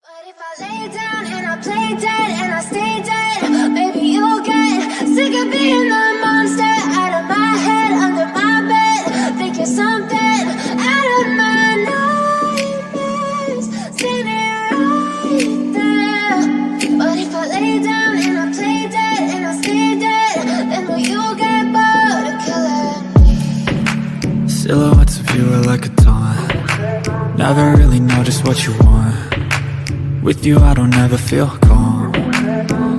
But if I lay down and I play dead and I stay dead, maybe you'll get sick of being the monster out of my head, under my bed, thinking something out of my nightmares, seen it right there. But if I lay down and I play dead and I stay dead, then will you get bored of killing me? Silhouettes of you are like a taunt. Never really know just what you want. With you I don't ever feel calm.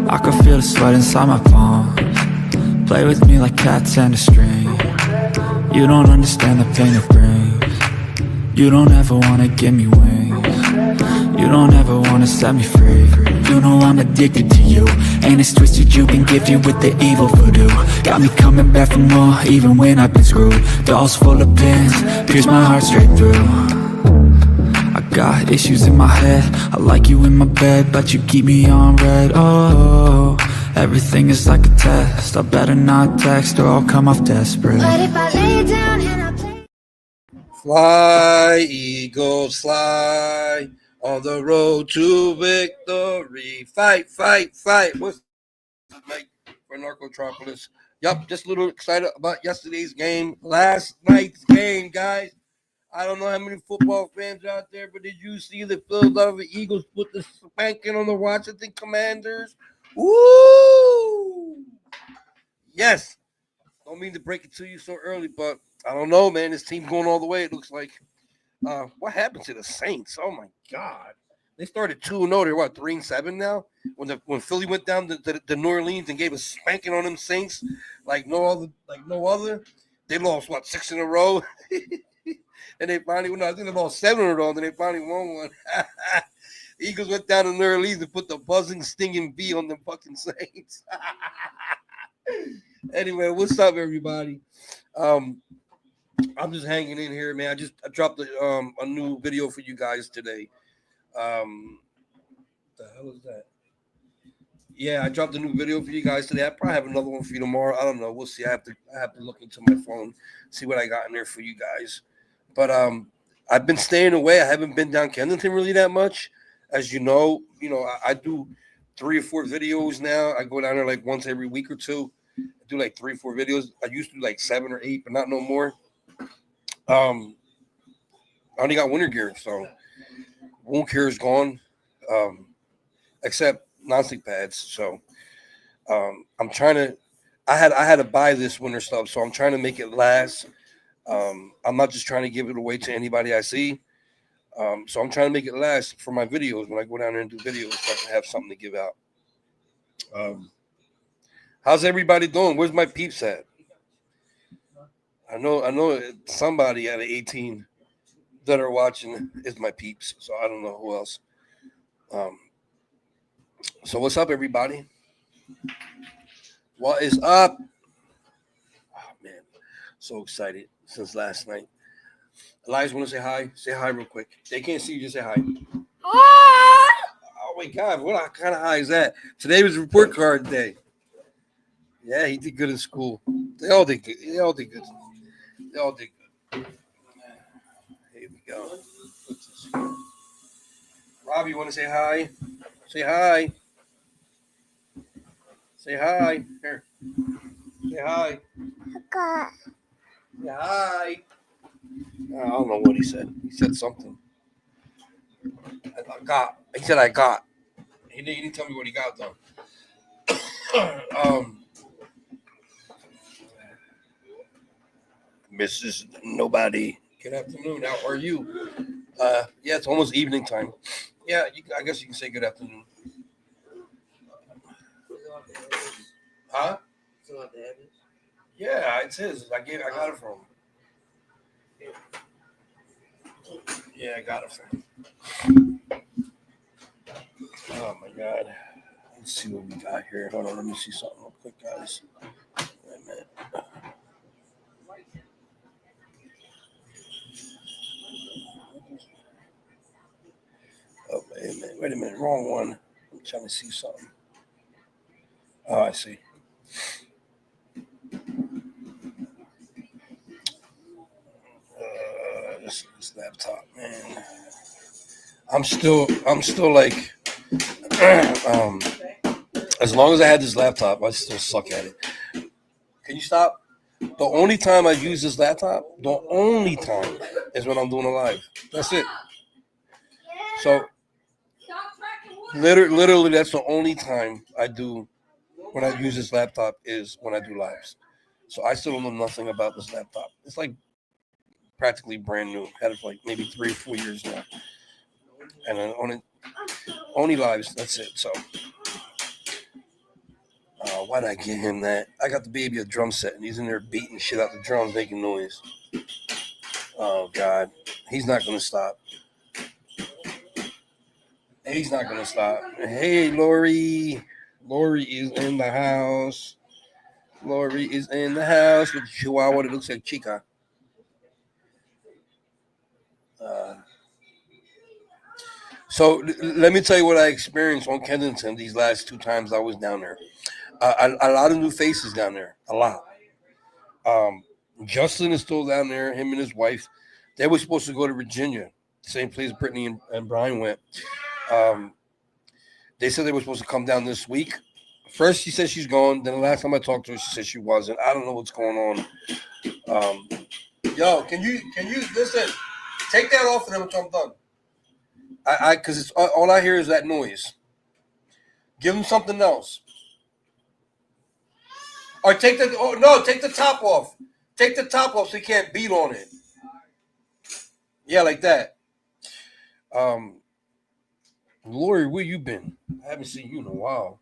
I can feel the sweat inside my palms. Play with me like cats and a string. You don't understand the pain it brings. You don't ever wanna give me wings. You don't ever wanna set me free. You know I'm addicted to you, and it's twisted, you've been gifted with the evil voodoo. Got me coming back for more, even when I've been screwed. Dolls full of pins, pierce my heart straight through. I got issues in my head, I like you in my bed, but you keep me on red. Oh, everything is like a test, I better not text or I'll come off desperate. But if I lay down and I play... Fly, eagles, fly on the road to victory. Fight, fight, fight. What's up, Mike, for Narcotropolis? Yup, just a little excited about yesterday's game, last night's game, guys. I don't know how many football fans out there, but did you see the Philadelphia Eagles put the spanking on the Washington Commanders? Woo! Yes. Don't mean to break it to you so early, but I don't know, man. This team's going all the way, it looks like. What happened to the Saints? Oh, my God. They started 2-0. They're, 3-7 now? When Philly went down to New Orleans and gave a spanking on them Saints like no other, they lost, 6 in a row? And they finally, I think they lost 7 in a row, and then they finally won one. The Eagles went down to New Orleans and put the buzzing, stinging bee on them fucking Saints. Anyway, what's up, everybody? I'm just hanging in here, man. I dropped a new video for you guys today. What the hell is that? Yeah, I dropped a new video for you guys today. I probably have another one for you tomorrow. I don't know. We'll see. I have to look into my phone, see what I got in there for you guys. But I've been staying away. I haven't been down Kensington really that much. As you know, I do 3 or 4 videos now. I go down there like once every week or two. I do like 3 or 4 videos. I used to do like 7 or 8, but not no more. I only got winter gear, so wound care is gone, except non-stick pads. So I'm trying to. I had to buy this winter stuff, so I'm trying to make it last. I'm not just trying to give it away to anybody I see. So I'm trying to make it last for my videos when I go down there and do videos, so I can have something to give out. How's everybody doing? Where's my peeps at? I know somebody out of 18 that are watching is my peeps, so I don't know who else. So what's up, everybody? What is up? Oh man, so excited since last night. Elias, want to say hi? Say hi real quick. They can't see you. Just say hi. Oh my God, what kind of hi is that? Today was report card day. Yeah, he did good in school. They all did good. They all did good. Here we go. Rob, you want to say hi? Say hi. Say hi. Here. Say hi. got. Say hi. I don't know what he said. He said something. I got. He said I got. He didn't tell me what he got though. Mrs. Nobody. Good afternoon. How are you? Yeah, it's almost evening time. Yeah, I guess you can say good afternoon. Huh? Yeah, it's his. I got it from him. Yeah, I got it from him. Oh my god. Let's see what we got here. Hold on, let me see something real quick, guys. Wait a minute. Oh, wait a minute. Wait a minute. Wrong one. I'm trying to see something. Oh, I see. This laptop, man. I'm still like, um, as long as I had this laptop, I still suck at it. Can you stop? The only time I use this laptop, the only time is when I'm doing a live. That's it. So literally, that's the only time I do when I use this laptop is when I do lives. So I still don't know nothing about this laptop. It's like practically brand new. Had it for like maybe 3 or 4 years now, and then only lives. That's it. So why did I get him that? I got the baby a drum set, and he's in there beating shit out the drums, making noise. Oh God, he's not gonna stop. He's not gonna stop. Hey, Lori. Lori is in the house. Lori is in the house with Chihuahua that looks like Chica. So let me tell you what I experienced on Kensington these last 2 times I was down there. A lot of new faces down there. A lot. Um, Justin is still down there. Him and his wife. They were supposed to go to Virginia, same place Brittany and Brian went. Um, they said they were supposed to come down this week. First, she said she's gone. Then the last time I talked to her, she said she wasn't. I don't know what's going on. Yo, can you listen? Take that off of them until I'm done. Because it's all I hear is that noise. Give them something else. Or take the take the top off. Take the top off so you can't beat on it. Yeah, like that. Lori, where you been? I haven't seen you in a while.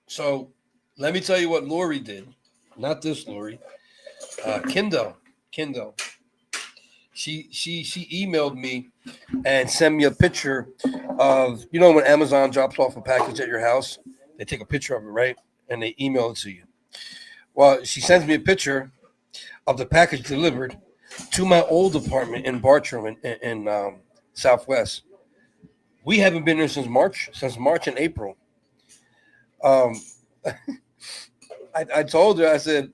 So let me tell you what Lori did. Not this Lori. Kindle. She emailed me and sent me a picture of when Amazon drops off a package at your house, they take a picture of it, right? And they email it to you. Well, she sends me a picture of the package delivered to my old apartment in Bartram in Southwest. We haven't been there since March and April. I told her, I said,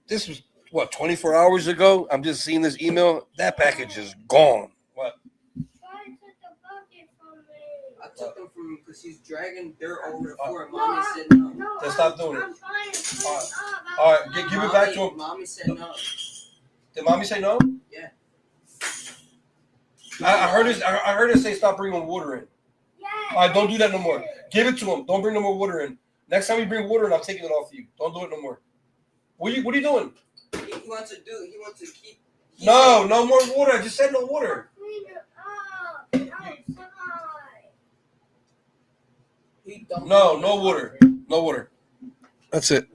this was what 24 hours ago. I'm just seeing this email. That package is gone. What? I took them from you because he's dragging dirt over the floor. Mommy said no. Then stop doing it. All right, give it back to him. Mommy said no. Did mommy say no? Yeah. I heard her say stop bringing water in. All right, don't do that no more. Give it to him. Don't bring no more water in. Next time you bring water in, I'm taking it off you. Don't do it no more. What are you doing? He wants to keep. No more water. I just said no water. No water. No water. That's it.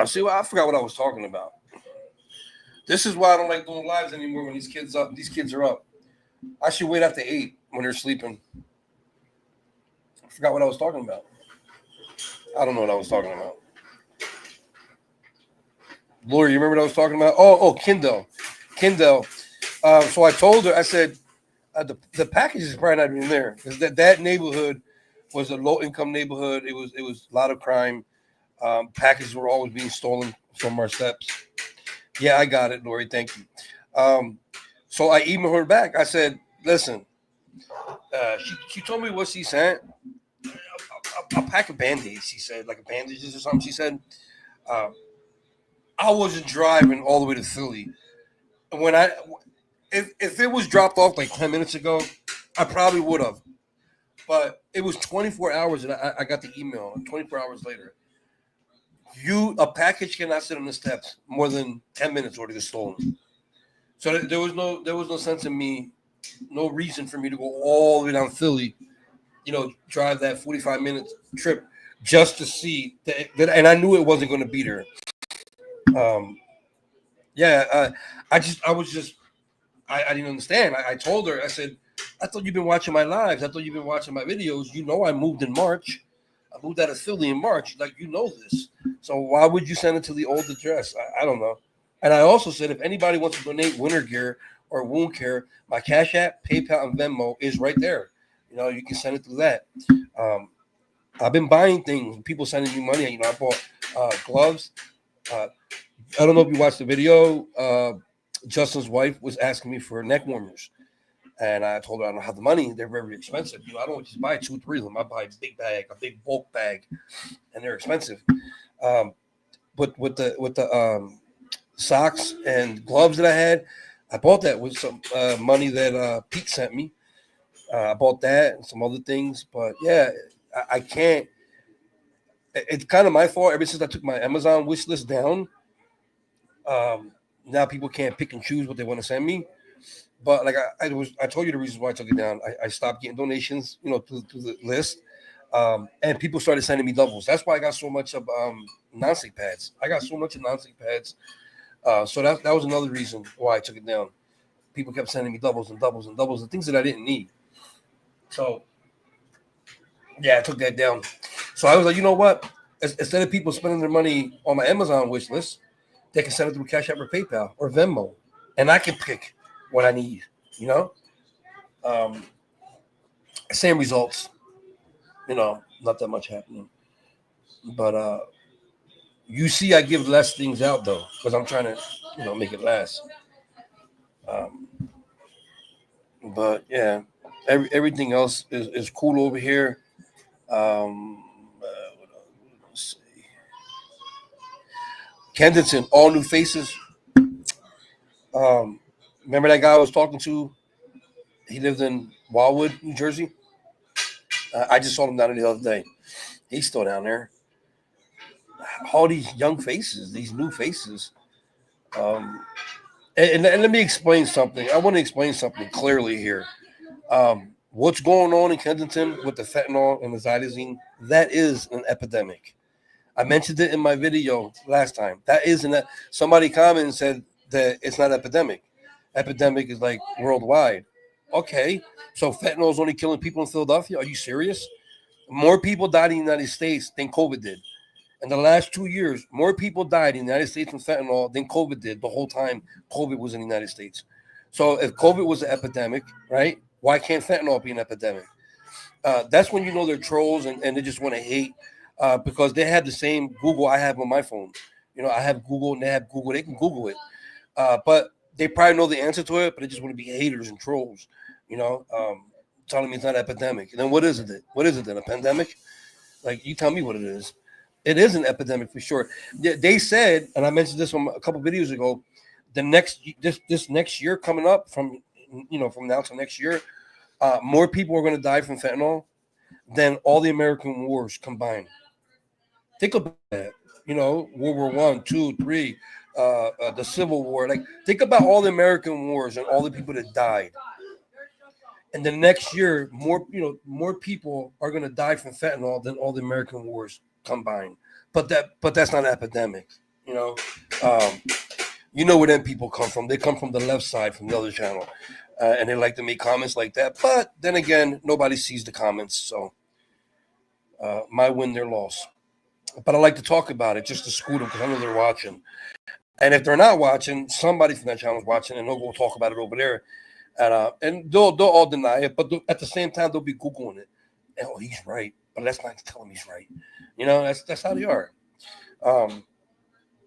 See, I forgot what I was talking about. This is why I don't like doing lives anymore when these kids are up. I should wait after 8 when they're sleeping. I forgot what I was talking about. I don't know what I was talking about. Lori, you remember what I was talking about? Oh, Kindle. So I told her, I said, the package is probably not even there because that neighborhood was a low-income neighborhood. It was a lot of crime. Packages were always being stolen from our steps. Yeah, I got it, Lori. Thank you. So I emailed her back. I said, listen, she told me what she sent. a pack of Band-Aids, she said, like bandages or something. She said, uh, I wasn't driving all the way to Philly. When if it was dropped off like 10 minutes ago, I probably would have. But it was 24 hours, and I got the email 24 hours later. A package cannot sit on the steps more than 10 minutes or it gets stolen. So there was no sense in me, no reason for me to go all the way down Philly, drive that 45-minute trip just to see that, and I knew it wasn't going to be there. Um, yeah, I didn't understand. I told her, I said, I thought you've been watching my lives. I thought you've been watching my videos. You know, I moved in March. I moved out of Philly in March. Like, you know this. So why would you send it to the old address? I don't know. And I also said, if anybody wants to donate winter gear or wound care, my Cash App, PayPal, and Venmo is right there. You can send it through that. I've been buying things. People sending me money. I bought gloves. I don't know if you watched the video. Justin's wife was asking me for neck warmers. And I told her I don't have the money. They're very expensive. I don't just buy 2, 3 of them. I buy a big bulk bag, and they're expensive. But with the socks and gloves that I had, I bought that with some money that Pete sent me. I bought that and some other things. But yeah, I can't. It's kind of my fault. Ever since I took my Amazon wish list down, now people can't pick and choose what they want to send me. But like I told you the reasons why I took it down. I stopped getting donations, to the list, and people started sending me doubles. That's why I got so much of non-stick pads. I got so much of non-stick pads. So that was another reason why I took it down. People kept sending me doubles and doubles and doubles and things that I didn't need. So yeah, I took that down. So I was like, you know what? Instead of people spending their money on my Amazon wish list, they can send it through Cash App or PayPal or Venmo, and I can pick what I need, same results, not that much happening. But you see, I give less things out though, because I'm trying to, make it last. Um, but yeah, everything else is cool over here. Let's see. Kensington, all new faces. Remember that guy I was talking to? He lived in Wildwood, New Jersey. I just saw him down there the other day. He's still down there. All these young faces, these new faces. Um, and let me explain something. I want to explain something clearly here. What's going on in Kensington with the fentanyl and the xylazine? That is an epidemic. I mentioned it in my video last time. That isn't that. Somebody commented and said that it's not epidemic. Epidemic is like worldwide. Okay, so fentanyl is only killing people in Philadelphia. Are you serious? More people died in the United States than COVID did. In the last 2 years, more people died in the United States from fentanyl than COVID did the whole time COVID was in the United States. So if COVID was an epidemic, right, why can't fentanyl be an epidemic? That's when you know they're trolls and they just want to hate because they have the same Google I have on my phone. I have Google and they have Google. They can Google it. But they probably know the answer to it, but they just want to be haters and trolls, telling me it's not epidemic. And then what is it? What is it then? A pandemic? Like, you tell me what it is. It is an epidemic for sure. They said, and I mentioned this from a couple videos ago, this next year coming up from now to next year, more people are going to die from fentanyl than all the American wars combined. Think about that. World War I, II, III, the Civil War. Like, think about all the American wars and all the people that died. And the next year, more people are going to die from fentanyl than all the American wars combined. But that's not an epidemic. Where them people come from. They come from the left side, from the other channel, and they like to make comments like that. But then again, nobody sees the comments, so my win, their loss. But I like to talk about it just to school them because I know they're watching. And if they're not watching, somebody from that channel is watching, and they'll go talk about it over there. And they'll all deny it, but at the same time, they'll be Googling it. And, oh, he's right, but let's not tell him he's right. That's how they are.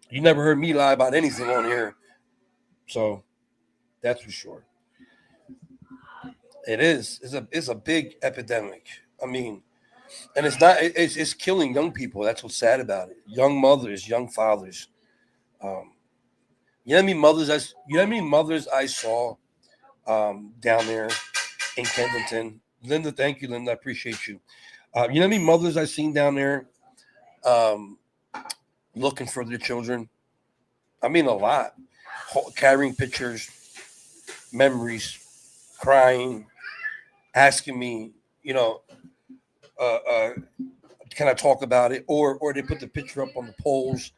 You never heard me lie about anything on here. So that's for sure. It is. It's a big epidemic. I mean, And it's not. It's killing young people. That's what's sad about it. Young mothers, young fathers. Um, you know how many mothers I saw down there in Kensington. Linda, thank you, Linda. I appreciate you. You know how many mothers I seen down there um, looking for their children? I mean, a lot. Carrying pictures, memories, crying, asking me, you know, uh, uh, can I talk about it? Or they put the picture up on the polls.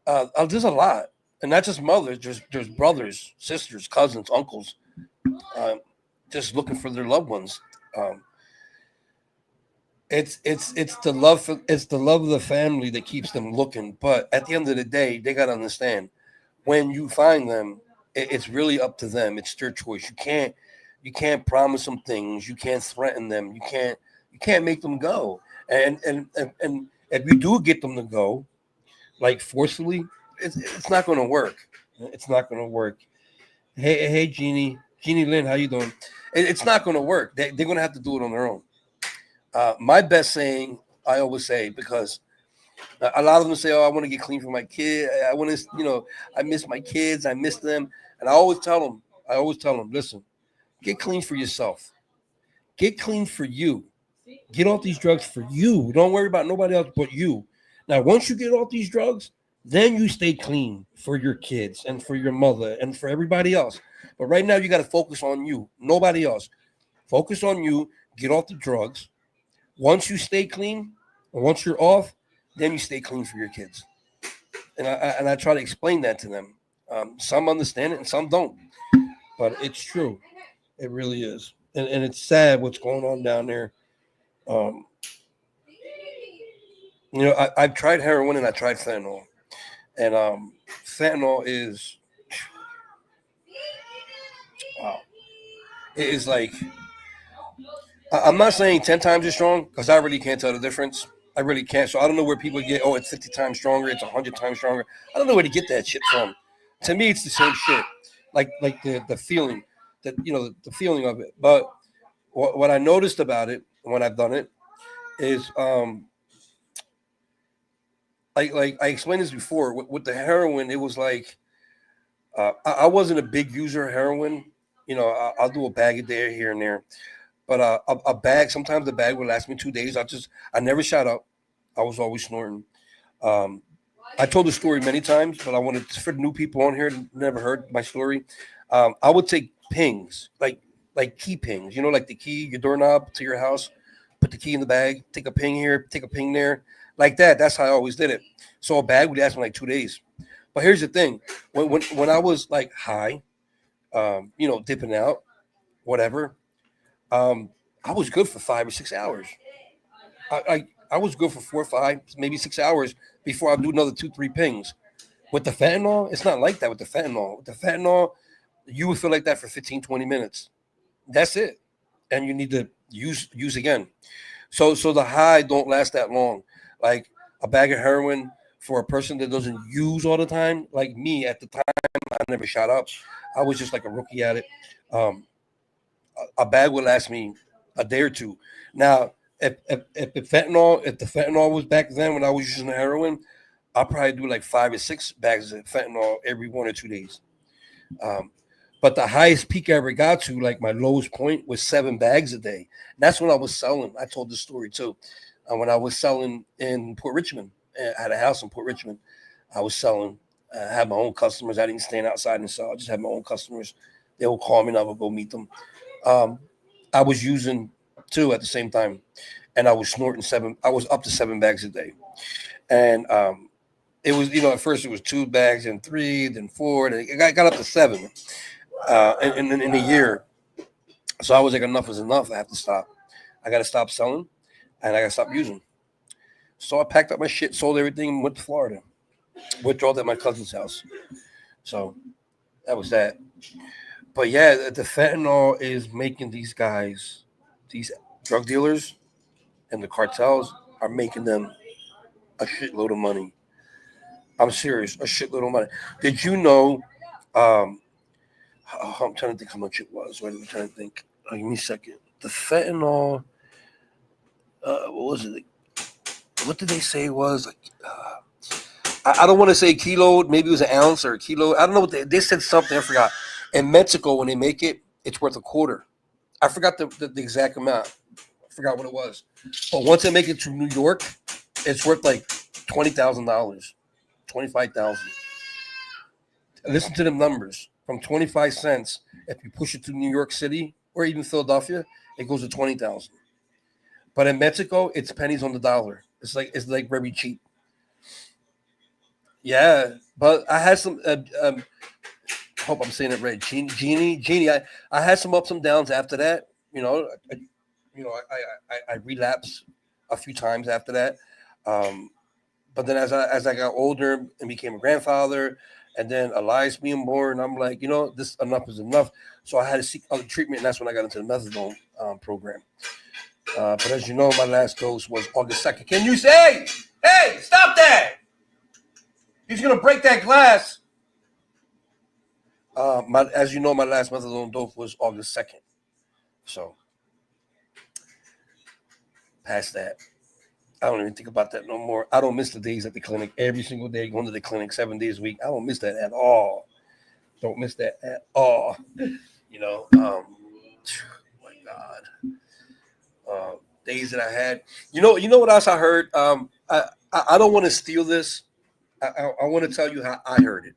There's a lot, and not just mothers. There's brothers, sisters, cousins, uncles, um, just looking for their loved ones. Um, it's the love it's the love of the family that keeps them looking. But at the end of the day, they gotta understand when you find them, it's really up to them. It's their choice. You can't promise them things. You can't threaten them. You can't make them go. And if you do get them to go, like forcefully, it's not going to work. It's not going to work. Hey, Jeannie Lynn, how you doing? It's not going to work. They're going to have to do it on their own. My best saying, I always say, because a lot of them say, "Oh, I want to get clean for my kid. I want to, I miss my kids. I miss them." And I always tell them, listen, get clean for yourself. Get clean for you. Get off these drugs for you. Don't worry about nobody else but you. Now, once you get off these drugs, then you stay clean for your kids and for your mother and for everybody else. But right now, you got to focus on you, nobody else. Focus on you. Get off the drugs. Once you stay clean, and once you're off, then you stay clean for your kids. And I try to explain that to them. Some understand it and some don't, but it's true. It really is, and it's sad what's going on down there. Um, I've tried heroin and I tried fentanyl, and fentanyl is wow. It is like I'm not saying 10 times as strong because I really can't tell the difference. I really can't. So I don't know where people get. Oh, it's 50 times stronger. It's 100 times stronger. I don't know where to get that shit from. To me, it's the same shit. Like the feeling that the feeling of it. But what I noticed about it when I've done it is like I explained this before with the heroin. It was like I wasn't a big user of heroin. I'll do a bag a day here and there. But a bag, sometimes the bag would last me 2 days. I never shot up. I was always snorting. Um, I told the story many times, but I wanted for the new people on here that never heard my story. I would take pings, like key pings, like the key, your doorknob to your house. Put the key in the bag. Take a ping here, take a ping there, like that. That's how I always did it. So a bag would last me like 2 days. But here's the thing: when I was like high, dipping out, whatever, um, I was good for 5 or 6 hours. I was good for 4 or 5, maybe 6 hours before I do another 2, 3 pings. With the fentanyl, it's not like that. With the fentanyl, you would feel like that for 15, 20 minutes. That's it, and you need to use again. So the high don't last that long. Like a bag of heroin for a person that doesn't use all the time, like me at the time, I never shot up. I was just like a rookie at it. Um, a bag would last me a day or two. Now, if the fentanyl was back then when I was using the heroin, I'll probably do like 5 or 6 bags of fentanyl every 1 or 2 days. Um, but the highest peak I ever got to, like my lowest point, was 7 bags a day. That's when I was selling. I told this story too. When I was selling in Port Richmond, I had a house in Port Richmond. I was selling. I had my own customers. I didn't stand outside and sell. I just had my own customers. They would call me and I would go meet them. Um, I was using two at the same time, and I was snorting 7. I was up to 7 bags a day, and it was at first it was 2 bags, and 3, then 4, and it got up to 7, in a year. So I was like, enough is enough. I have to stop. I got to stop selling, and I got to stop using. So I packed up my shit, sold everything, and went to Florida. Withdrawed at my cousin's house. So that was that. But yeah, the fentanyl is making these guys, these drug dealers and the cartels are making them a shitload of money. I'm serious, a shitload of money. Did you know? Um, I'm trying to think how much it was. Wait, I'm trying to think. Give me a second. The fentanyl. what was it? What did they say it was? Like, I don't want to say kilo. Maybe it was an ounce or a kilo. I don't know what they said something. I forgot. In Mexico, when they make it, it's worth a quarter. I forgot the exact amount. I forgot what it was. But once they make it to New York, it's worth like $20,000, 25,000. Listen to the numbers. From 25 cents, if you push it to New York City or even Philadelphia, it goes to 20,000. But in Mexico, it's pennies on the dollar. It's like very cheap. Yeah, but I had some. Hope I'm saying it right. Genie. I had some ups and downs after that. I relapsed a few times after that. But then as I got older and became a grandfather, and then Elias being born, I'm like, this enough is enough. So I had to seek other treatment, and that's when I got into the methadone program. But as you know, my last dose was August 2nd. Can you say, hey, stop that? He's gonna break that glass. As you know, my last methadone dose was August 2nd. So past that. I don't even think about that no more. I don't miss the days at the clinic every single day, going to the clinic 7 days a week. I don't miss that at all. Don't miss that at all. My God. Days that I had. You know what else I heard? I don't want to steal this. I want to tell you how I heard it.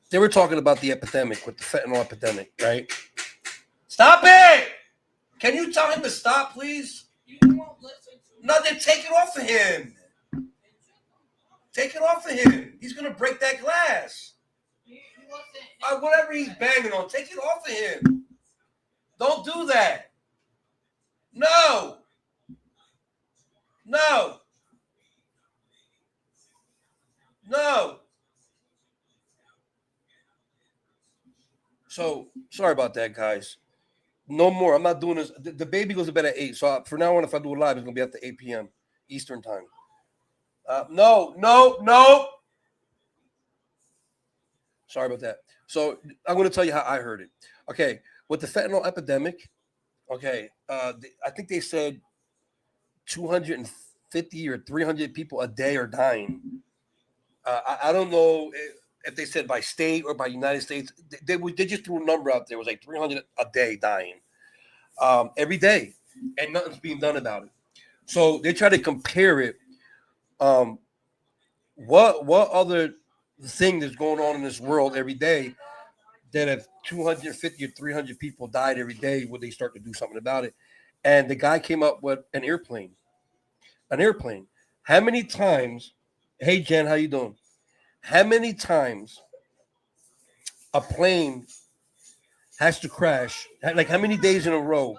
They were talking about the epidemic with the fentanyl epidemic, right? Stop it! Can you tell him to stop, please? You won't listen to me. No, then take it off of him. Take it off of him. He's gonna break that glass. Whatever he's banging on, take it off of him. Don't do that. No. So sorry about that, guys. No more. I'm not doing this. The baby goes to bed at 8. So for now on, if I do it live, it's gonna be after 8 p.m. Eastern time. No. Sorry about that. So I'm going to tell you how I heard it. Okay, with the fentanyl epidemic, okay, I think they said 250 or 300 people a day are dying. I don't know if they said by state or by United States. They just threw a number out there. It was like 300 a day dying every day, and nothing's being done about it. So they try to compare it. What other thing that's going on in this world every day that if 250 or 300 people died every day, would they start to do something about it? And the guy came up with an airplane. How many times? Hey, Jen, how you doing? How many times a plane has to crash? Like how many days in a row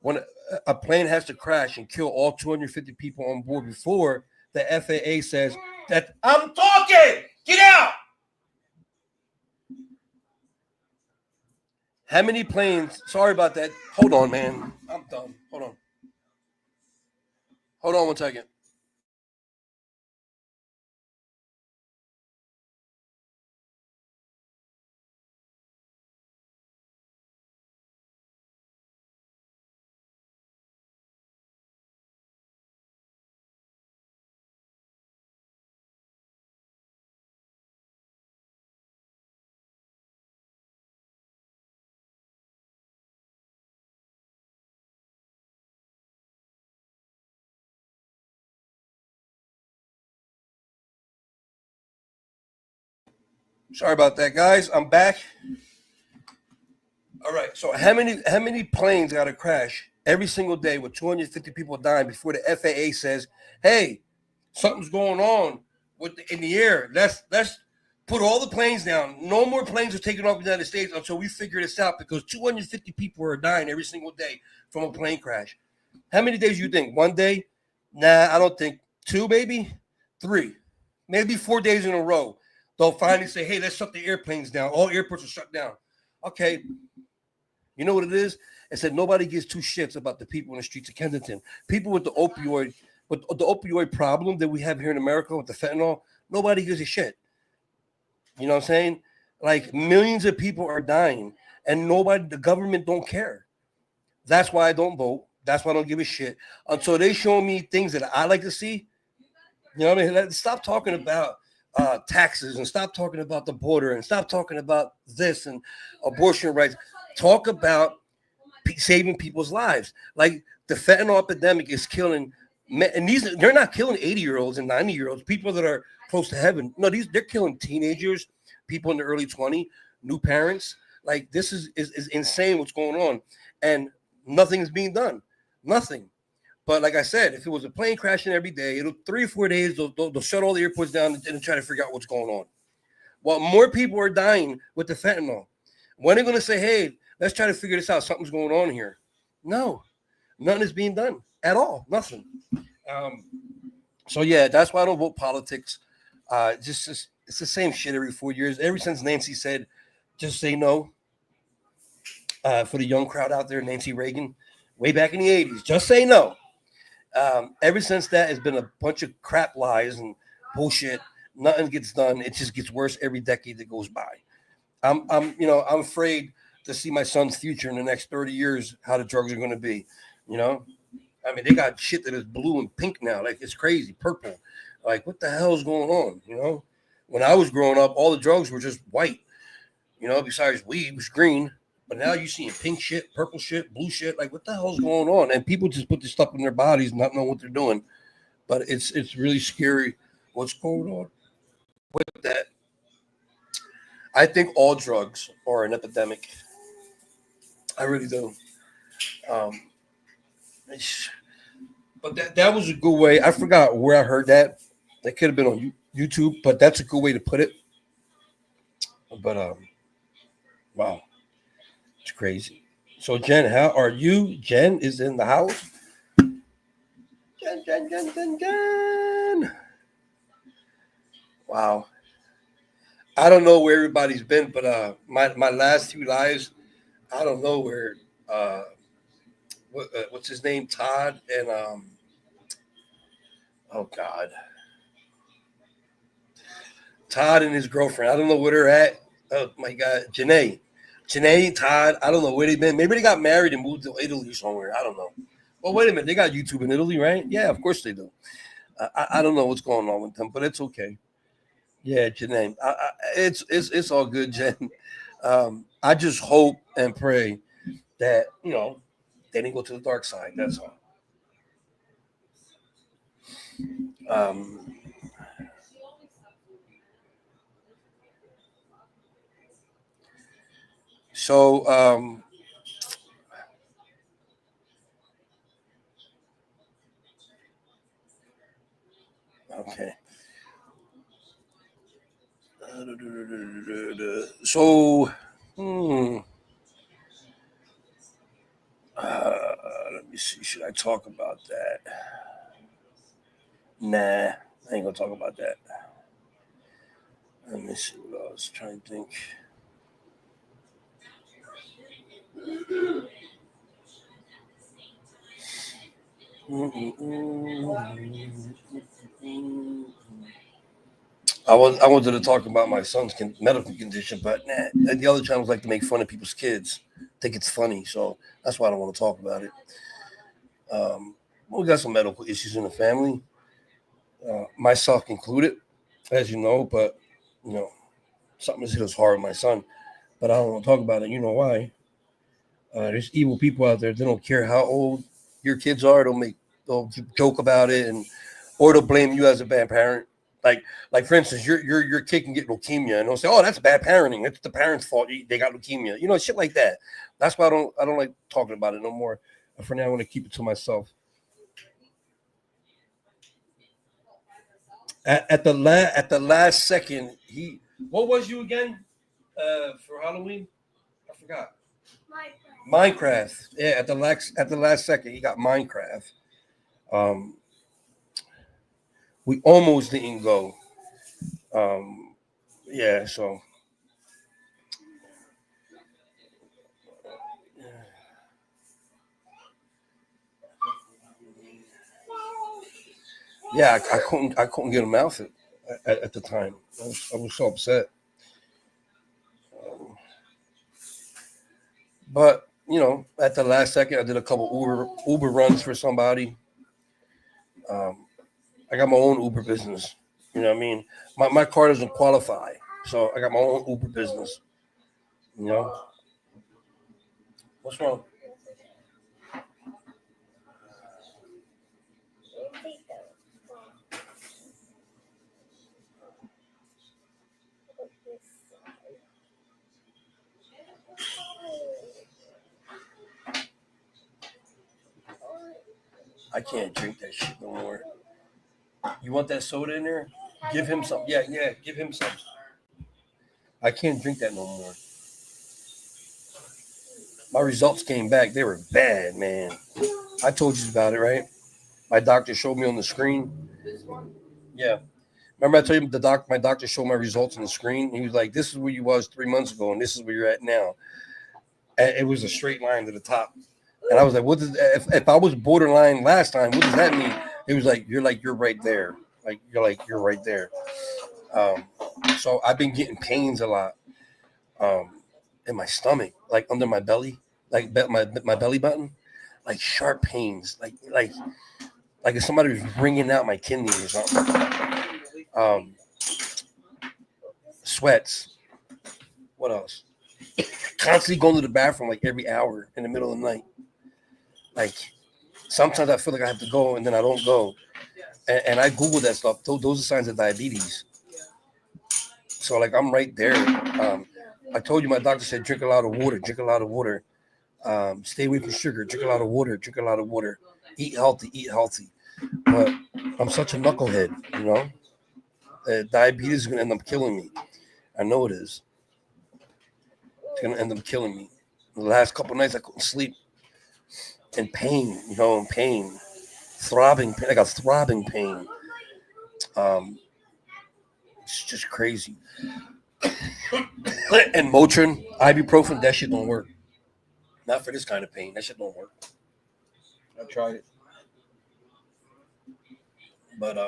when a plane has to crash and kill all 250 people on board before the FAA says that I'm talking? Get out! How many planes? Sorry about that. Hold on, man. I'm done. Hold on 1 second. Sorry about that, guys. I'm back. All right. So how many planes got to crash every single day with 250 people dying before the FAA says, "Hey, something's going on in the air. Let's put all the planes down. No more planes are taking off the United States until we figure this out because 250 people are dying every single day from a plane crash." How many days do you think? 1 day? Nah, I don't think. 2, maybe 3, maybe 4 days in a row. They'll finally say, "Hey, let's shut the airplanes down. All airports are shut down." Okay. You know what it is? It said nobody gives two shits about the people in the streets of Kensington. People with the opioid problem that we have here in America with the fentanyl, nobody gives a shit. You know what I'm saying? Like millions of people are dying, and the government don't care. That's why I don't vote. That's why I don't give a shit until they show me things that I like to see. You know what I mean? Stop talking about taxes and stop talking about the border and stop talking about this and abortion rights. Talk about saving people's lives. Like the fentanyl epidemic is killing, and they're not killing 80-year-olds and 90-year-olds, people that are close to heaven. No, they're killing teenagers, people in the early 20s, new parents. Like this is insane what's going on, and nothing is being done. Nothing. But like I said, if it was a plane crashing every day, it'll 3 or 4 days, they'll shut all the airports down and try to figure out what's going on. While more people are dying with the fentanyl, when are they going to say, hey, let's try to figure this out? Something's going on here. No, nothing is being done at all. Nothing. So, yeah, that's why I don't vote politics. Just it's the same shit every 4 years. Ever since Nancy said, just say no. For the young crowd out there, Nancy Reagan, way back in the 80s, just say no. Ever since that, has been a bunch of crap lies and bullshit. Nothing gets done. It just gets worse every decade that goes by. I'm afraid to see my son's future in the next 30 years, how the drugs are going to be. You know, I mean, they got shit that is blue and pink now. Like it's crazy, purple. Like what the hell is going on? You know, when I was growing up, all the drugs were just white. You know, besides weed was green. But now you're seeing pink shit, purple shit, blue shit. Like, what the hell's going on? And people just put this stuff in their bodies, not knowing what they're doing. But it's really scary what's going on with that. I think all drugs are an epidemic. I really do. Um, but that was a good way. I forgot where I heard that. That could have been on YouTube, but that's a good way to put it. But wow. It's crazy. So, Jen, how are you? Jen is in the house. Jen. Wow. I don't know where everybody's been, but my last 2 lives, I don't know where. What's his name? Todd and oh God, Todd and his girlfriend. I don't know where they're at. Oh my God, Janae, Todd. I don't know where they've been. Maybe they got married and moved to Italy somewhere. I don't know. Well, wait a minute. They got YouTube in Italy, right? Yeah, of course they do. I don't know what's going on with them, but it's okay. Yeah, Janae. It's all good, Jen. I just hope and pray that they didn't go to the dark side. That's all. Um, so okay. So, let me see. Should I talk about that? Nah, I ain't gonna talk about that. Let me see what I was trying to think. I wanted to talk about my son's medical condition, but nah, the other channels like to make fun of people's kids. Think it's funny, so that's why I don't want to talk about it. We got some medical issues in the family, myself included, as you know. But you know, something has hit us hard with my son. But I don't want to talk about it. You know why? There's evil people out there. They don't care how old your kids are. They'll joke about it, or they'll blame you as a bad parent. Like for instance, your kid can get leukemia, and they'll say, "Oh, that's bad parenting. It's the parents' fault. They got leukemia." You know, shit like that. That's why I don't like talking about it no more. For now, I want to keep it to myself. At the last second, what was you again for Halloween? I forgot. Minecraft. Yeah, at the last second, he got Minecraft. Um, we almost didn't go. Um, yeah, so yeah, I couldn't get him out at the time. I was so upset. Um, but at the last second, I did a couple Uber runs for somebody. I got my own Uber business. You know what I mean? My car doesn't qualify, so I got my own Uber business. You know, what's wrong? I can't drink that shit no more. You want that soda in there? Give him some. Yeah, give him some. I can't drink that no more. My results came back. They were bad, man. I told you about it, right? My doctor showed me on the screen. Yeah. Remember I told you my doctor showed my results on the screen? He was like, this is where you was 3 months ago, and this is where you're at now. And it was a straight line to the top. And I was like, what does if I was borderline last time, what does that mean? It was like you're right there. You're right there. So I've been getting pains a lot in my stomach, like under my belly, like my belly button, like sharp pains, like if somebody was wringing out my kidney or something. Sweats. What else? Constantly going to the bathroom like every hour in the middle of the night. Like sometimes I feel like I have to go and then I don't go. And I Google that stuff. Those are signs of diabetes. So like I'm right there. I told you my doctor said drink a lot of water. Drink a lot of water. Stay away from sugar. Drink a lot of water. Drink a lot of water. Eat healthy. Eat healthy. But I'm such a knucklehead, you know. Diabetes is gonna end up killing me. I know it is. It's gonna end up killing me. The last couple of nights I couldn't sleep. In pain, in pain. Throbbing pain. I got throbbing pain. It's just crazy. And Motrin, ibuprofen, that shit don't work. Not for this kind of pain. That shit don't work. I tried it. But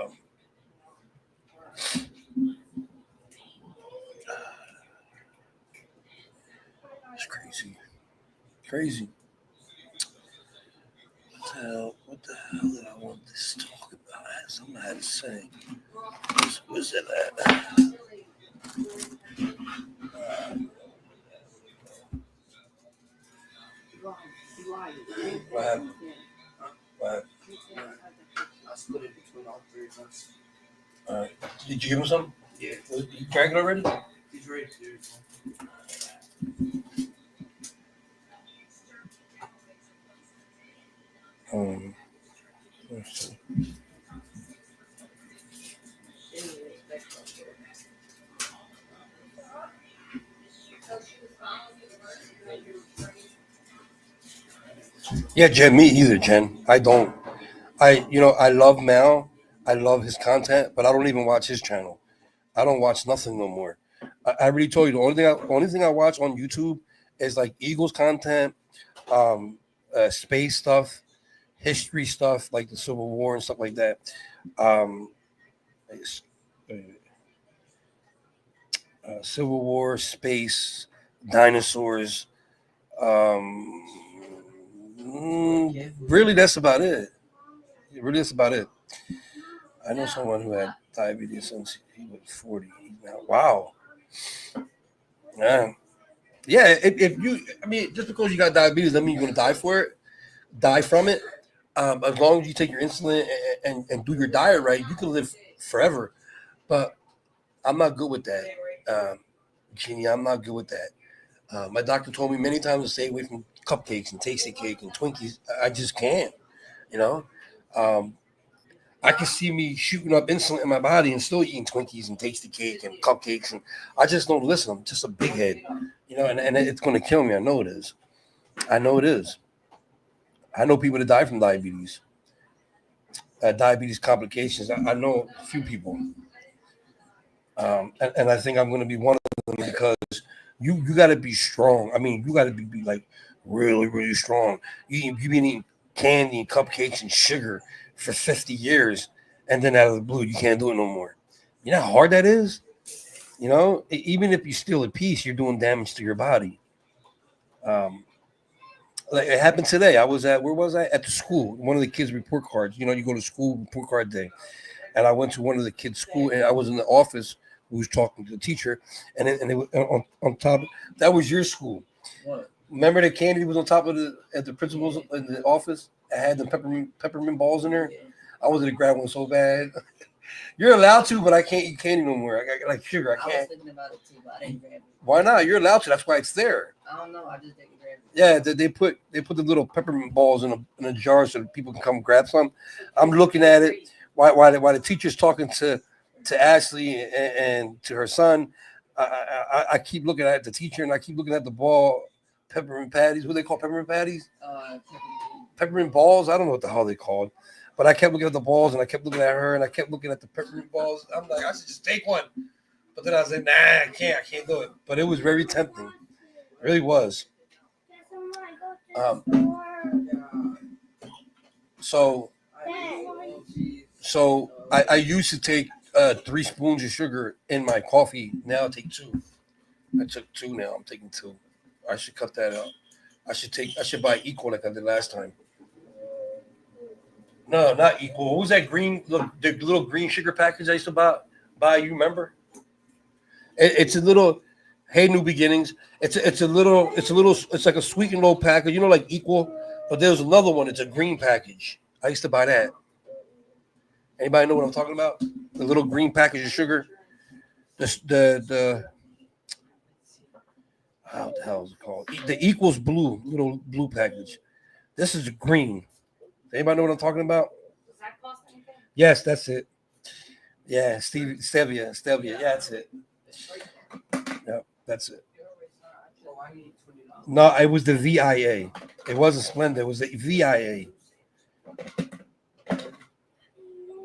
it's crazy. Crazy. What the hell did I want this to talk about? I had something I had to say. Where's it at? What happened? I split it between all three of us. All right. Did you give him some? Yeah. You drank it already? He's ready to do it. Let's see. Yeah, Jen, me either, Jen. I don't. I love Mal. I love his content, but I don't even watch his channel. I don't watch nothing no more. I already told you the only thing I watch on YouTube is like Eagles content, space stuff, history stuff like the Civil War and stuff like that. Civil War, space, dinosaurs. Really, that's about it. Really, that's about it. I know someone who had diabetes since he was 40. Wow. Yeah. Yeah. Just because you got diabetes doesn't mean you're going to die from it. As long as you take your insulin and do your diet right, you can live forever. But I'm not good with that. Jeannie, I'm not good with that. My doctor told me many times to stay away from cupcakes and tasty cake and Twinkies. I just can't, you know. I can see me shooting up insulin in my body and still eating Twinkies and tasty cake and cupcakes, and I just don't listen. I'm just a big head, and it's going to kill me. I know it is. I know it is. I know people that die from diabetes, diabetes complications. I know a few people, and I think I'm going to be one of them because you got to be strong. I mean, you got to be like really, really strong. You've been eating candy and cupcakes and sugar for 50 years, and then out of the blue, you can't do it no more. You know how hard that is? Even if you're still at peace, you're doing damage to your body. Like it happened today. I was at where was I? At the school. One of the kids' report cards. You know, you go to school report card day, and I went to one of the kids' school, and I was in the office. Who was talking to the teacher, and it was on top. That was your school. What? Remember the candy was on top of the at the principal's in the office. I had the peppermint balls in there. I wanted to grab one so bad. You're allowed to, but I can't eat candy no more. I got like sugar. I I was can't. thinking about it too, but I didn't grab it. Why not? You're allowed to. That's why it's there. I don't know. I just didn't grab it. Yeah, they put the little peppermint balls in a jar so that people can come grab some. I'm looking at it. Why the teacher's talking to Ashley and to her son. I keep looking at the teacher and I keep looking at the ball. Peppermint patties. What do they call peppermint patties? Peppermint balls. I don't know what the hell they called. But I kept looking at the balls and I kept looking at her and I kept looking at the peppermint balls. I'm like, I should just take one. But then I was like, nah, I can't do it. But it was very tempting. It really was. So I used to take 3 spoons of sugar in my coffee. Now I take 2. I took 2 now. I'm taking 2. I should cut that out. I should buy equal like I did last time. No, not equal. What was that green the little green sugar package I used to buy? You remember? It's a little Hey New Beginnings. It's like a sweet and low package, you know, like equal. But there's another one. It's a green package. I used to buy that. Anybody know what I'm talking about? The little green package of sugar. The how the hell is it called? The equals blue, little blue package. This is green. Anybody know what I'm talking about? Does that cost anything? Yes, that's it. Yeah, stevia. Yeah, that's it. Yep, that's it. No, it was the VIA. It wasn't Splenda. It was the VIA.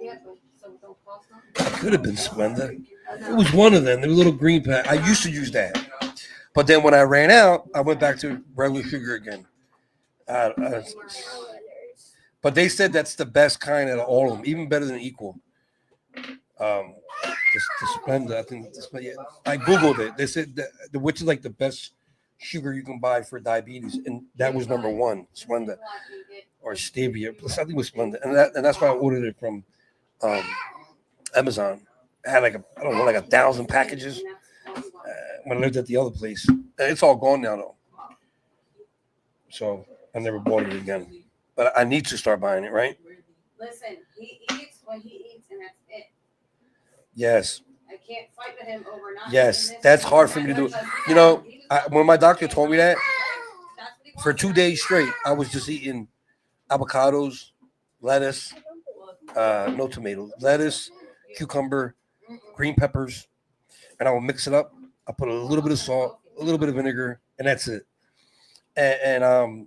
Yeah, so it don't cost nothing? It could have been Splenda. It was one of them. The little green pack. I used to use that. But then when I ran out, I went back to regular sugar again. But they said that's the best kind out of all of them, even better than equal. The Splenda, I think. Yeah. I googled it. They said that which is like the best sugar you can buy for diabetes, and that was number 1, Splenda or stevia. I think it was Splenda, and that's why I ordered it from Amazon. I had like 1,000 packages when I lived at the other place. It's all gone now though, so I never bought it again. But I need to start buying it, right? Listen, he eats what he eats, and that's it. Yes. I can't fight with him over not. Yes, that's hard for me to do. You know, when my doctor told me that, for 2 days straight, I was just eating avocados, lettuce, no tomatoes, lettuce, cucumber, green peppers, and I will mix it up. I put a little bit of salt, a little bit of vinegar, and that's it. And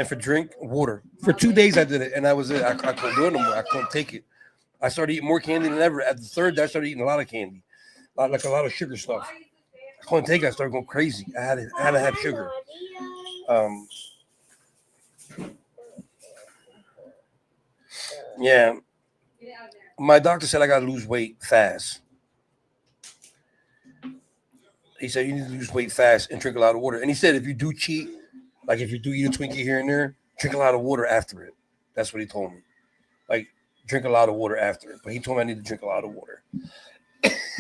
for drink, water. For 2 days I did it, and that was it. I couldn't do it no more. I couldn't take it. I started eating more candy than ever. At the third day, I started eating a lot of candy, like a lot of sugar stuff. I couldn't take it. I started going crazy. I had to have sugar. Yeah. My doctor said I got to lose weight fast. He said you need to lose weight fast and drink a lot of water. And he said if you do cheat, like if you do eat a Twinkie here and there, drink a lot of water after it. That's what he told me. Like drink a lot of water after it. But he told me I need to drink a lot of water. 1, 2,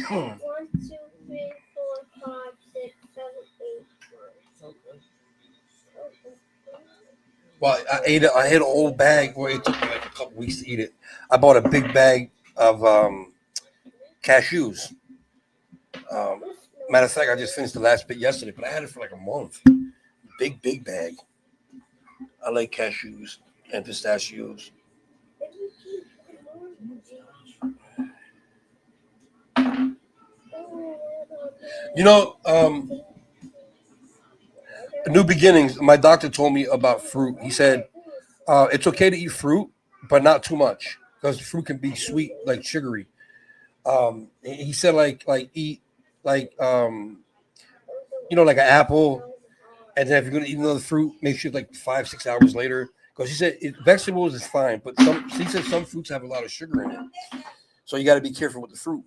3, 4, 5, 6, 7, 8, 9. Well, I had an old bag where it took me like a couple weeks to eat it. I bought a big bag of cashews. Matter of fact, I just finished the last bit yesterday, but I had it for like a month. Big bag. I like cashews and pistachios. You know, New Beginnings, my doctor told me about fruit. He said it's okay to eat fruit, but not too much because fruit can be sweet, like sugary. He said like eat like like an apple, and then if you're gonna eat another fruit, make sure like 5-6 hours later. Because he said vegetables is fine, but he said some fruits have a lot of sugar in it, so you got to be careful with the fruit.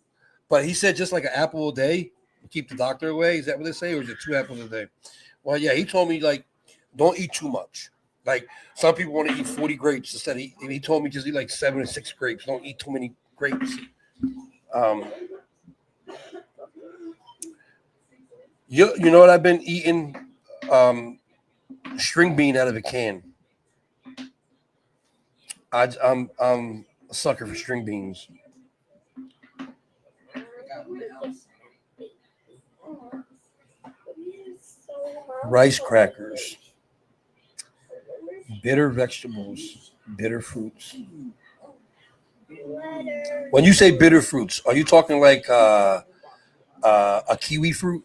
But he said just like an apple a day, keep the doctor away. Is that what they say, or is it 2 apples a day? Well, yeah, he told me like Don't eat too much. Like some people want to eat 40 grapes instead. He told me just eat like 7 or 6 grapes. Don't eat too many grapes. Um, you know what I've been eating? Um, String bean out of a can. I'm a sucker for string beans. Rice crackers, bitter vegetables, bitter fruits. When you say bitter fruits, are you talking like a kiwi fruit,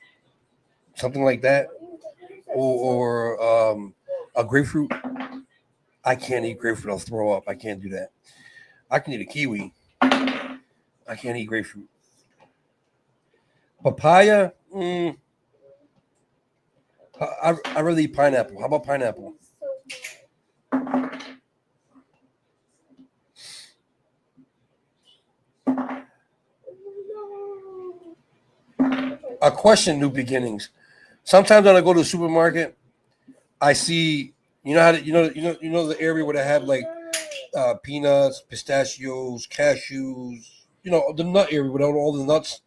something like that, or a grapefruit? I can't eat grapefruit. I'll throw up. I can't do that. I can eat a kiwi. I can't eat grapefruit. Papaya. I really eat pineapple. How about pineapple? A question, new beginnings. Sometimes when I go to the supermarket, I see you know how to, you know the area where they have like peanuts, pistachios, cashews. You know the nut area with all the nuts,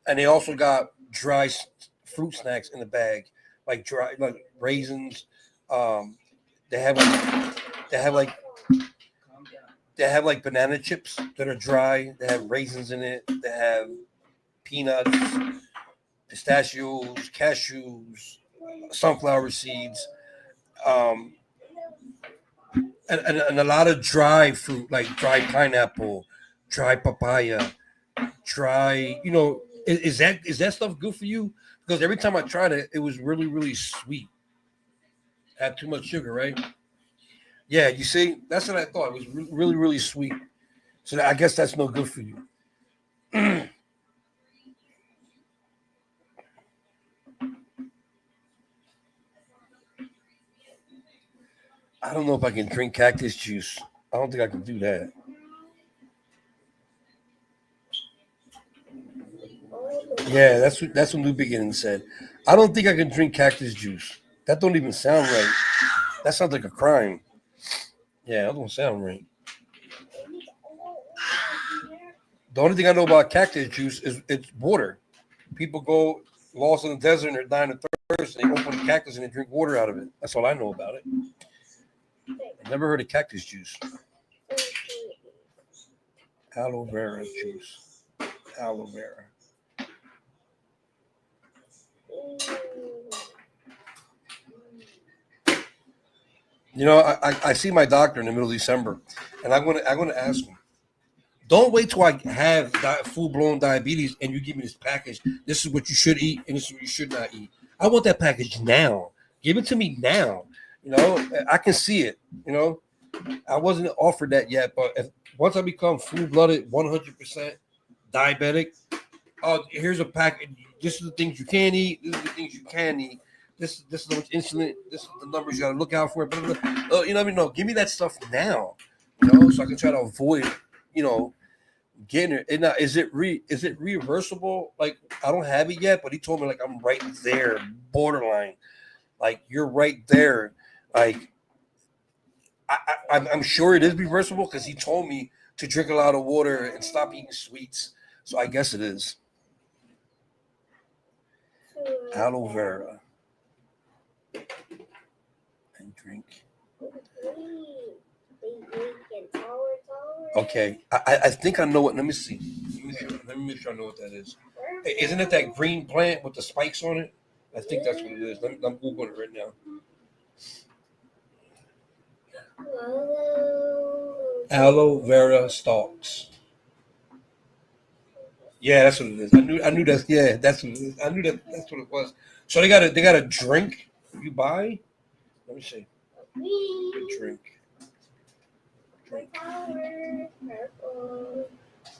and they also got dry fruit snacks in the bag, like dry like raisins. Um, they have like they have like they have like banana chips that are dry. They have raisins in it. They have peanuts, pistachios, cashews, sunflower seeds, um, and a lot of dry fruit like dry pineapple, dry papaya, dry. Is that stuff good for you? Because every time I tried it, it was really sweet. Had too much sugar, right? Yeah, you see, that's what I thought. It was really sweet. So I guess that's no good for you. I don't know if I can drink cactus juice. I don't think I can do that. Yeah, that's what New Beginning said. I don't think I can drink cactus juice. That don't even sound right. That sounds like a crime. Yeah, that don't sound right. The only thing I know about cactus juice is it's water. People go lost in the desert and they're dying of thirst, and they open a cactus and they drink water out of it. That's all I know about it. I've never heard of cactus juice. Aloe vera juice. Aloe vera. I see my doctor in the middle of December, and I'm gonna ask him. Don't wait till I have full blown diabetes and you give me this package. This is what you should eat and this is what you should not eat. I want that package now. Give it to me now. I can see it. I wasn't offered that yet, but once I become full blooded, 100% diabetic, here's a package. This is the things you can eat. This is the things you can eat. This is how much insulin. This is the numbers you got to look out for. Blah, blah, blah. You know what I mean? No, give me that stuff now. So I can try to avoid. You know, getting it. And now, is it reversible? Like I don't have it yet, but he told me like I'm right there, borderline. Like you're right there. Like I'm sure it is reversible because he told me to drink a lot of water and stop eating sweets. So I guess it is. Aloe vera and drink. Okay, I think I know what. Let me see. Let me make sure I know what that is. Hey, isn't it that green plant with the spikes on it? I think that's what it is. I'm googling it right now. Aloe vera stalks. Yeah, that's what it is. I knew that. Yeah, that's what it is. I knew that's what it was. So they got a drink you buy. Let me see. Drink. Drink.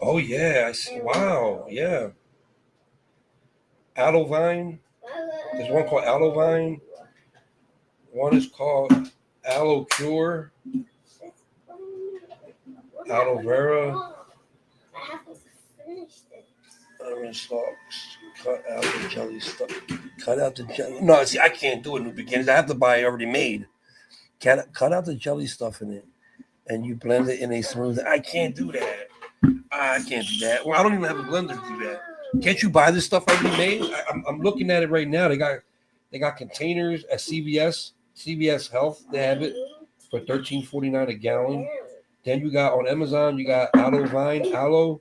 Oh yeah, I see. Wow, yeah. Aloe vine. There's one called aloe vine. One is called aloe cure. Aloe vera. Orange stalks. Cut out the jelly stuff. Cut out the jelly. No, see, I can't do it. New beginnings. I have to buy it already made. Cut out the jelly stuff in it, and you blend it in a smooth. I can't do that. I can't do that. Well, I don't even have a blender to do that. Can't you buy this stuff already made? I'm looking at it right now. They got containers at CVS Health. They have it for $13.49 a gallon. Then you got on Amazon. You got aloe.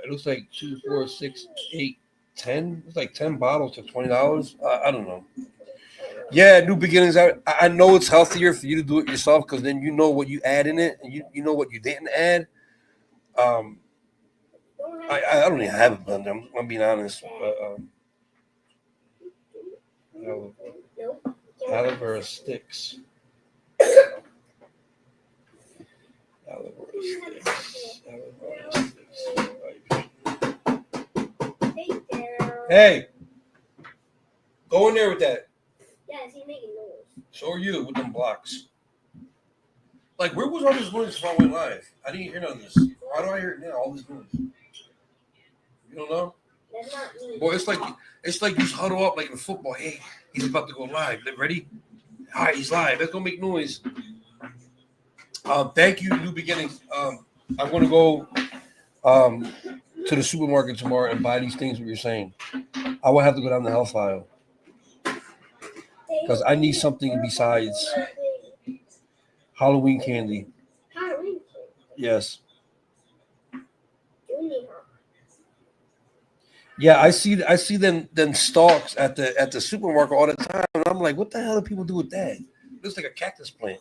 It looks like 2, 4, 6, 8, 10. It's like 10 bottles for $20. I don't know. Yeah, new beginnings. I know it's healthier for you to do it yourself because then you know what you add in it and you know what you didn't add. I don't even have a blender. I'm being honest. Aloe vera sticks. Aloe vera sticks. Hey, go in there with that. Yeah, is he making noise? So are you with them blocks. Like, where was all this noise before I went live? I didn't hear none of this. Why do I hear it now? All this noise. You don't know? That's not me. Boy, it's like you huddle up like in football. Hey, he's about to go live. Ready? All right, he's live. Let's go make noise. Thank you, New Beginnings. I'm going to go to the supermarket tomorrow and buy these things. What you're saying, I will have to go down the health aisle because I need something besides Halloween candy. Halloween candy? Yes. You need her. Yeah, I see them stalks at the supermarket all the time, and I'm like, what the hell do people do with that? It looks like a cactus plant.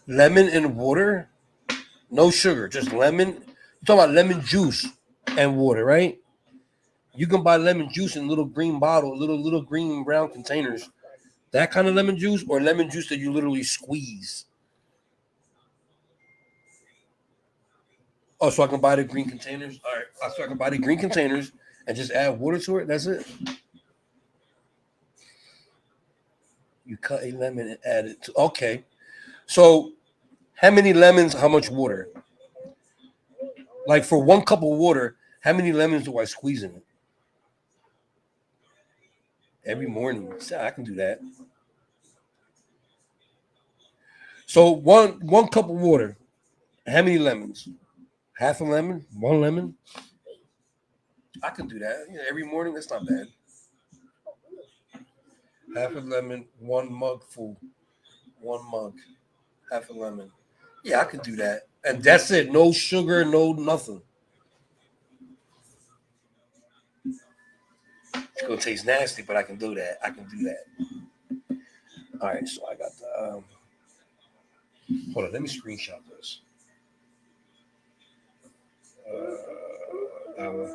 Lemon and water, no sugar, just lemon. You're talking about lemon juice and water, right? You can buy lemon juice in little green bottle, little green and brown containers. That kind of lemon juice, or lemon juice that you literally squeeze. Oh, so I can buy the green containers. All right, so I can buy the green containers and just add water to it. That's it. You cut a lemon and add it to. Okay, so how many lemons? How much water? Like for 1 cup of water, how many lemons do I squeeze in it? Every morning. So I can do that. So one cup of water. How many lemons? Half a lemon? 1 lemon? I can do that. Yeah, every morning. That's not bad. Half a lemon, 1 mug full. 1 mug. Half a lemon. Yeah, I can do that. And that's it. No sugar, no nothing. It's going to taste nasty, but I can do that. All right, so I got the... hold on, let me screenshot this. Aloe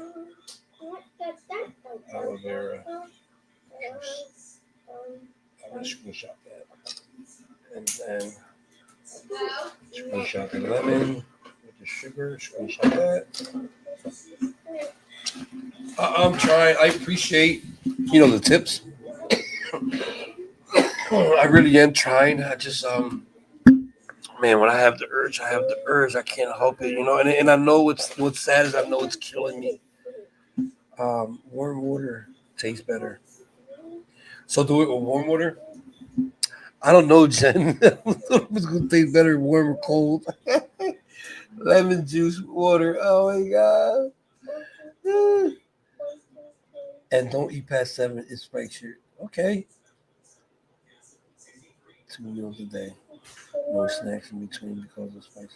vera juice. I'm going to screenshot that. And then screenshot the lemon with the sugar. Screenshot that. I'm trying. I appreciate, the tips. I really am trying. I just, man, when I have the urge, I can't help it, And I know what's sad is I know it's killing me. Warm water tastes better. So do it with warm water? I don't know, Jen. It's going to taste better warm or cold. Lemon juice, water. Oh, my God. And don't eat past 7. It spikes your... Okay. 2 meals a day. No snacks in between because of spice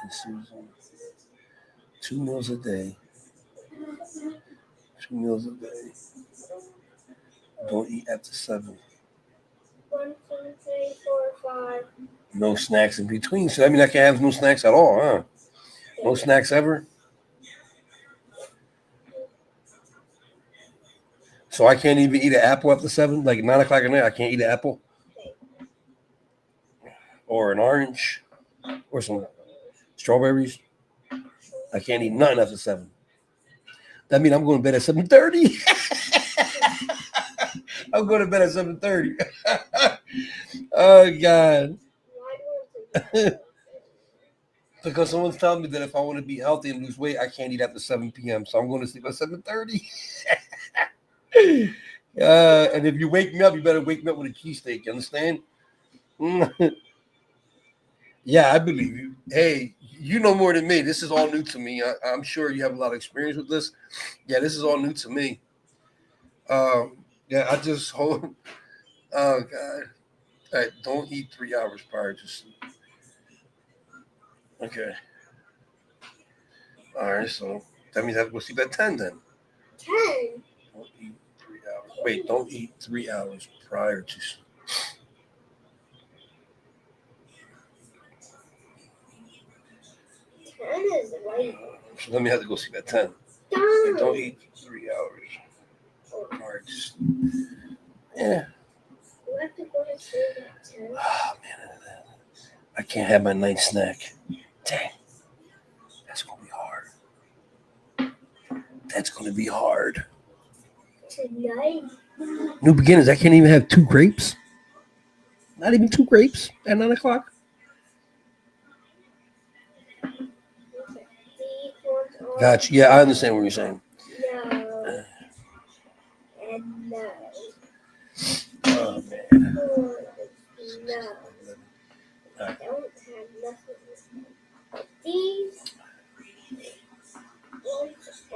and Susan. 2 meals a day. 2 meals a day. Don't eat after 7. 1, 2, 3, 4, 5. No snacks in between. So I mean I can have no snacks at all, huh? No snacks ever. So I can't even eat an apple after 7, like 9 o'clock at night. I can't eat an apple. Or an orange, or some strawberries. I can't eat nothing after 7. That means I'm going to bed at 7:30. I'm going to bed at 7:30. Oh God. Because someone's telling me that if I want to be healthy and lose weight, I can't eat after 7 p.m. So I'm going to sleep at 7:30. And if you wake me up, you better wake me up with a cheesesteak. You understand? Yeah, I believe you. Hey, you know more than me. This is all new to me. I'm sure you have a lot of experience with this. Yeah, this is all new to me. Yeah, I just hold. Oh God! All right, don't eat 3 hours prior to sleep. Okay. All right. So that means I have to go sleep at 10 then. 10. Don't eat 3 hours. Wait, don't eat 3 hours prior to sleep. 10 is late. So that means I have to go sleep at 10. Darn. Don't eat 3 hours prior to sleep. Yeah. You have to go to sleep at 10. Oh man, I can't have my night snack. Dang, that's gonna be hard. That's gonna be hard. Tonight. New beginnings. I can't even have 2 grapes. Not even 2 grapes at 9 o'clock. Gotcha. Yeah, I understand what you're saying. No. And no. Oh man. No. All right. Don't have nothing. These.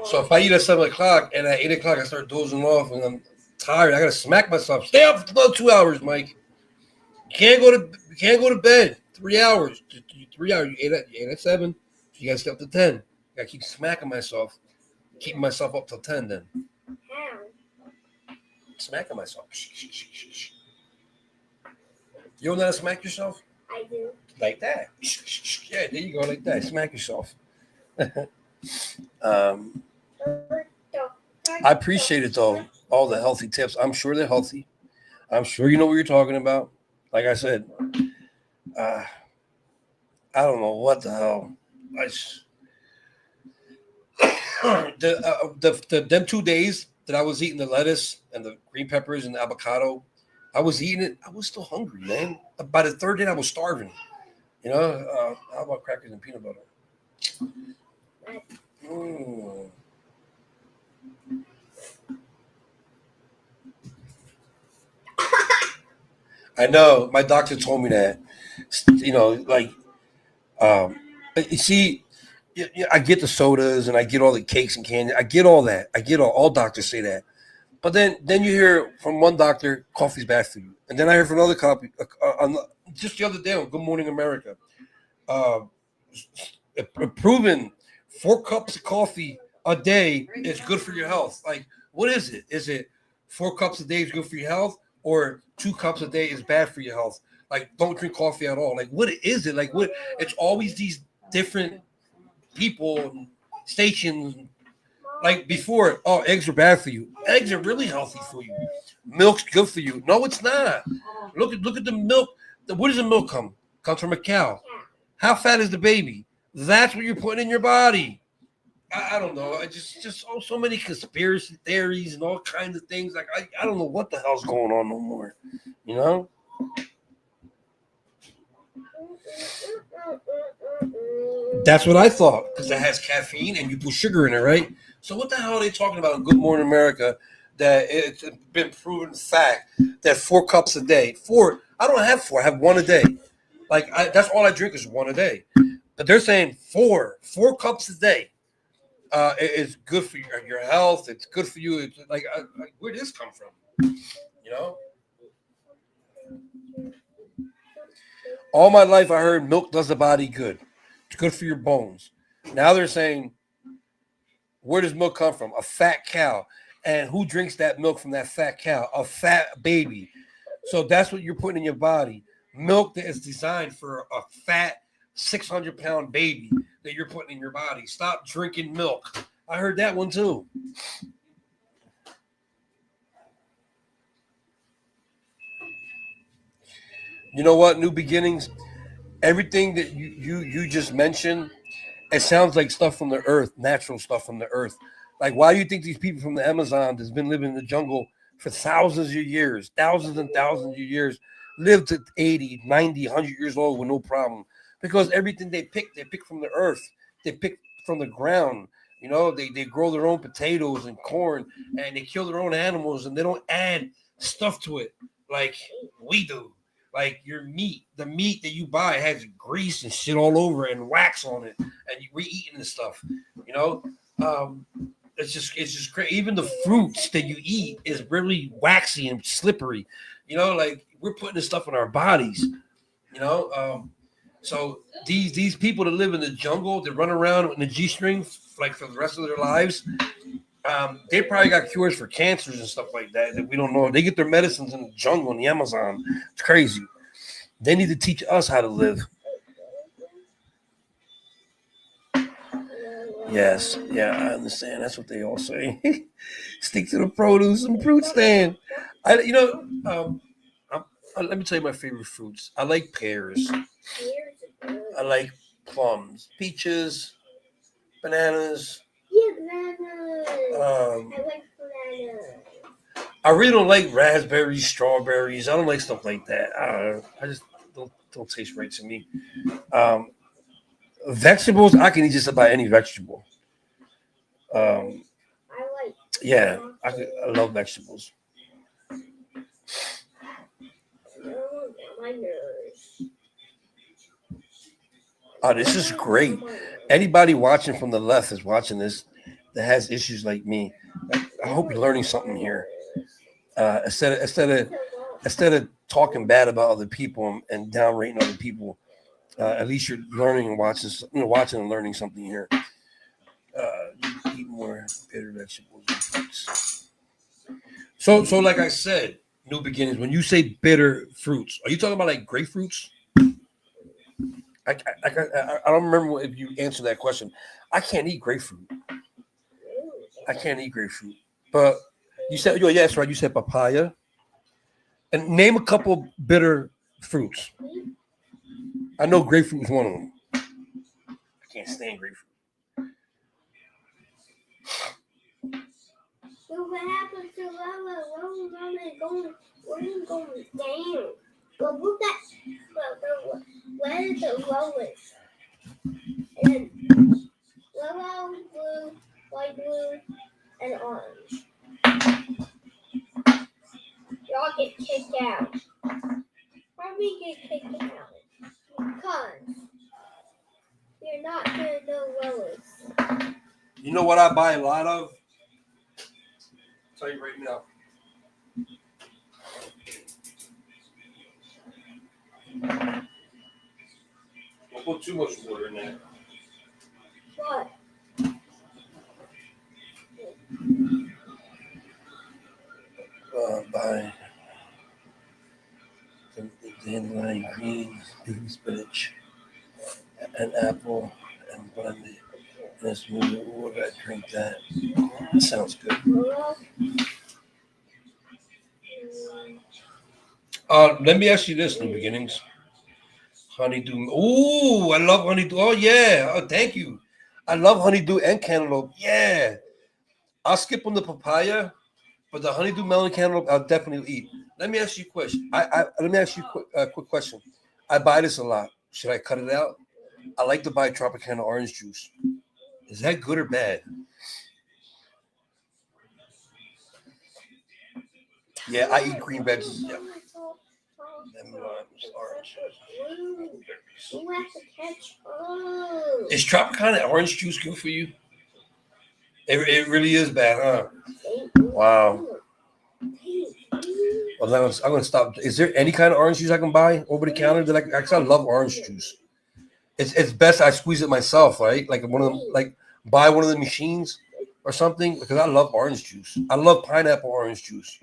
So if I eat at 7 o'clock and at 8 o'clock I start dozing off and I'm tired, I gotta smack myself. Stay up for another 2 hours, Mike. You can't go to bed. 3 hours. 3 hours. You ate at 7. So you gotta stay up to 10. I gotta keep smacking myself. Keeping myself up till 10 then. How? Smacking myself. You don't know how to smack yourself? I do. Like that. Yeah, there you go, like that. Smack yourself. I appreciate it though. All the healthy tips. I'm sure they're healthy. I'm sure you know what you're talking about. Like I said, I don't know what the hell. Them 2 days that I was eating the lettuce and the green peppers and the avocado, I was eating it. I was still hungry, man. By the third day, I was starving. You know, how about crackers and peanut butter? Mm. I know. My doctor told me that. You know, like, you see, I get the sodas and I get all the cakes and candy. I get all that. I get all doctors say that. But then you hear from one doctor, coffee's bad for you. And then I heard from another copy, just the other day on Good Morning America, proven 4 cups of coffee a day is good for your health. Like, what is it? Is it 4 cups a day is good for your health, or 2 cups a day is bad for your health? Like, don't drink coffee at all. Like, what is it? Like, what? It's always these different people and stations. Like before, oh, eggs are bad for you. Eggs are really healthy for you. Milk's good for you. No, it's not. Look at the milk. Where does the milk come? Comes from a cow. How fat is the baby? That's what you're putting in your body. I don't know. I just so many conspiracy theories and all kinds of things. Like I don't know what the hell's going on no more. You know? That's what I thought, because it has caffeine and you put sugar in it, right? So what the hell are they talking about in Good Morning America that it's been proven fact that 4 cups a day? 4. I don't have 4. I have 1 a day. Like that's all I drink is 1 a day. But they're saying 4 cups a day. It's good for your health. It's good for you. It's like where did this come from? You know? All my life I heard milk does the body good. It's good for your bones. Now they're saying, where does milk come from? A fat cow. And who drinks that milk from that fat cow? A fat baby. So that's what you're putting in your body. Milk that is designed for a fat 600-pound baby that you're putting in your body. Stop drinking milk. I heard that one too. You know what? New beginnings. Everything that you just mentioned, it sounds like stuff from the earth, natural stuff from the earth. Like, why do you think these people from the Amazon that's been living in the jungle for thousands of years, thousands and thousands of years, live to 80, 90, 100 years old with no problem? because everything they pick from the earth. They pick from the ground. You know, they grow their own potatoes and corn, and they kill their own animals, and they don't add stuff to it like we do. Like your meat, the meat that you buy has grease and shit all over it and wax on it, and we're eating this stuff. You know, um, it's just crazy. Even the fruits that you eat is really waxy and slippery. You know, like we're putting this stuff in our bodies. You know, so these people that live in the jungle, that run around in the G string like for the rest of their lives, they probably got cures for cancers and stuff like that that we don't know. They get their medicines in the jungle in the Amazon. It's crazy. They need to teach us how to live. Yes, yeah, I understand. That's what they all say. Stick to the produce and fruit stand. Um, let me tell you my favorite fruits. I like pears. I like plums, peaches, bananas. Yeah, bananas. I like bananas. I really don't like raspberries, strawberries. I don't like stuff like that. I don't know. I just don't taste right to me. Um, Vegetables, I can eat just about any vegetable. Um, I like. yeah, I love vegetables. My nose. Oh, this is great. Anybody watching from the left is watching this that has issues like me. I hope you're learning something here. Instead of talking bad about other people and downrating other people, at least you're learning and watching, watching and learning something here. Eat more bitter vegetables and fruits. So like I said, new beginnings. When you say bitter fruits, are you talking about like grapefruits? I don't remember if you answered that question. I can't eat grapefruit. I can't eat grapefruit. But you said, yeah, that's right. You said papaya. And name a couple bitter fruits. I know grapefruit is one of them. I can't stand grapefruit. So what happened to Lola? Lola going down. But look at where is the lowest? And yellow, blue, light blue, and orange. Y'all get kicked out. Why we get kicked out? Because you're not good the lowest. You know what I buy a lot of? I'll tell you right now. Don't put too much water in there. What? Buy the dandelion greens, baby spinach, an apple, and blend it. And it's moving water. I drink that. That sounds good. Let me ask you this, new beginnings. Honeydew. Ooh, I love honeydew. Oh yeah. Oh, thank you. I love honeydew and cantaloupe. Yeah. I'll skip on the papaya, but the honeydew melon cantaloupe I'll definitely eat. Let me ask you a question. Let me ask you a quick question. I buy this a lot. Should I cut it out? I like to buy Tropicana orange juice. Is that good or bad? Yeah, I eat green veggies. Yeah. Lemon, limes, orange. Is Tropicana orange juice good for you? It really is bad, huh? Wow. Well, then I'm going to stop. Is there any kind of orange juice I can buy over the counter? Because I love orange juice. It's best I squeeze it myself, right? Like one of them, like buy one of the machines or something, because I love orange juice. I love pineapple orange juice.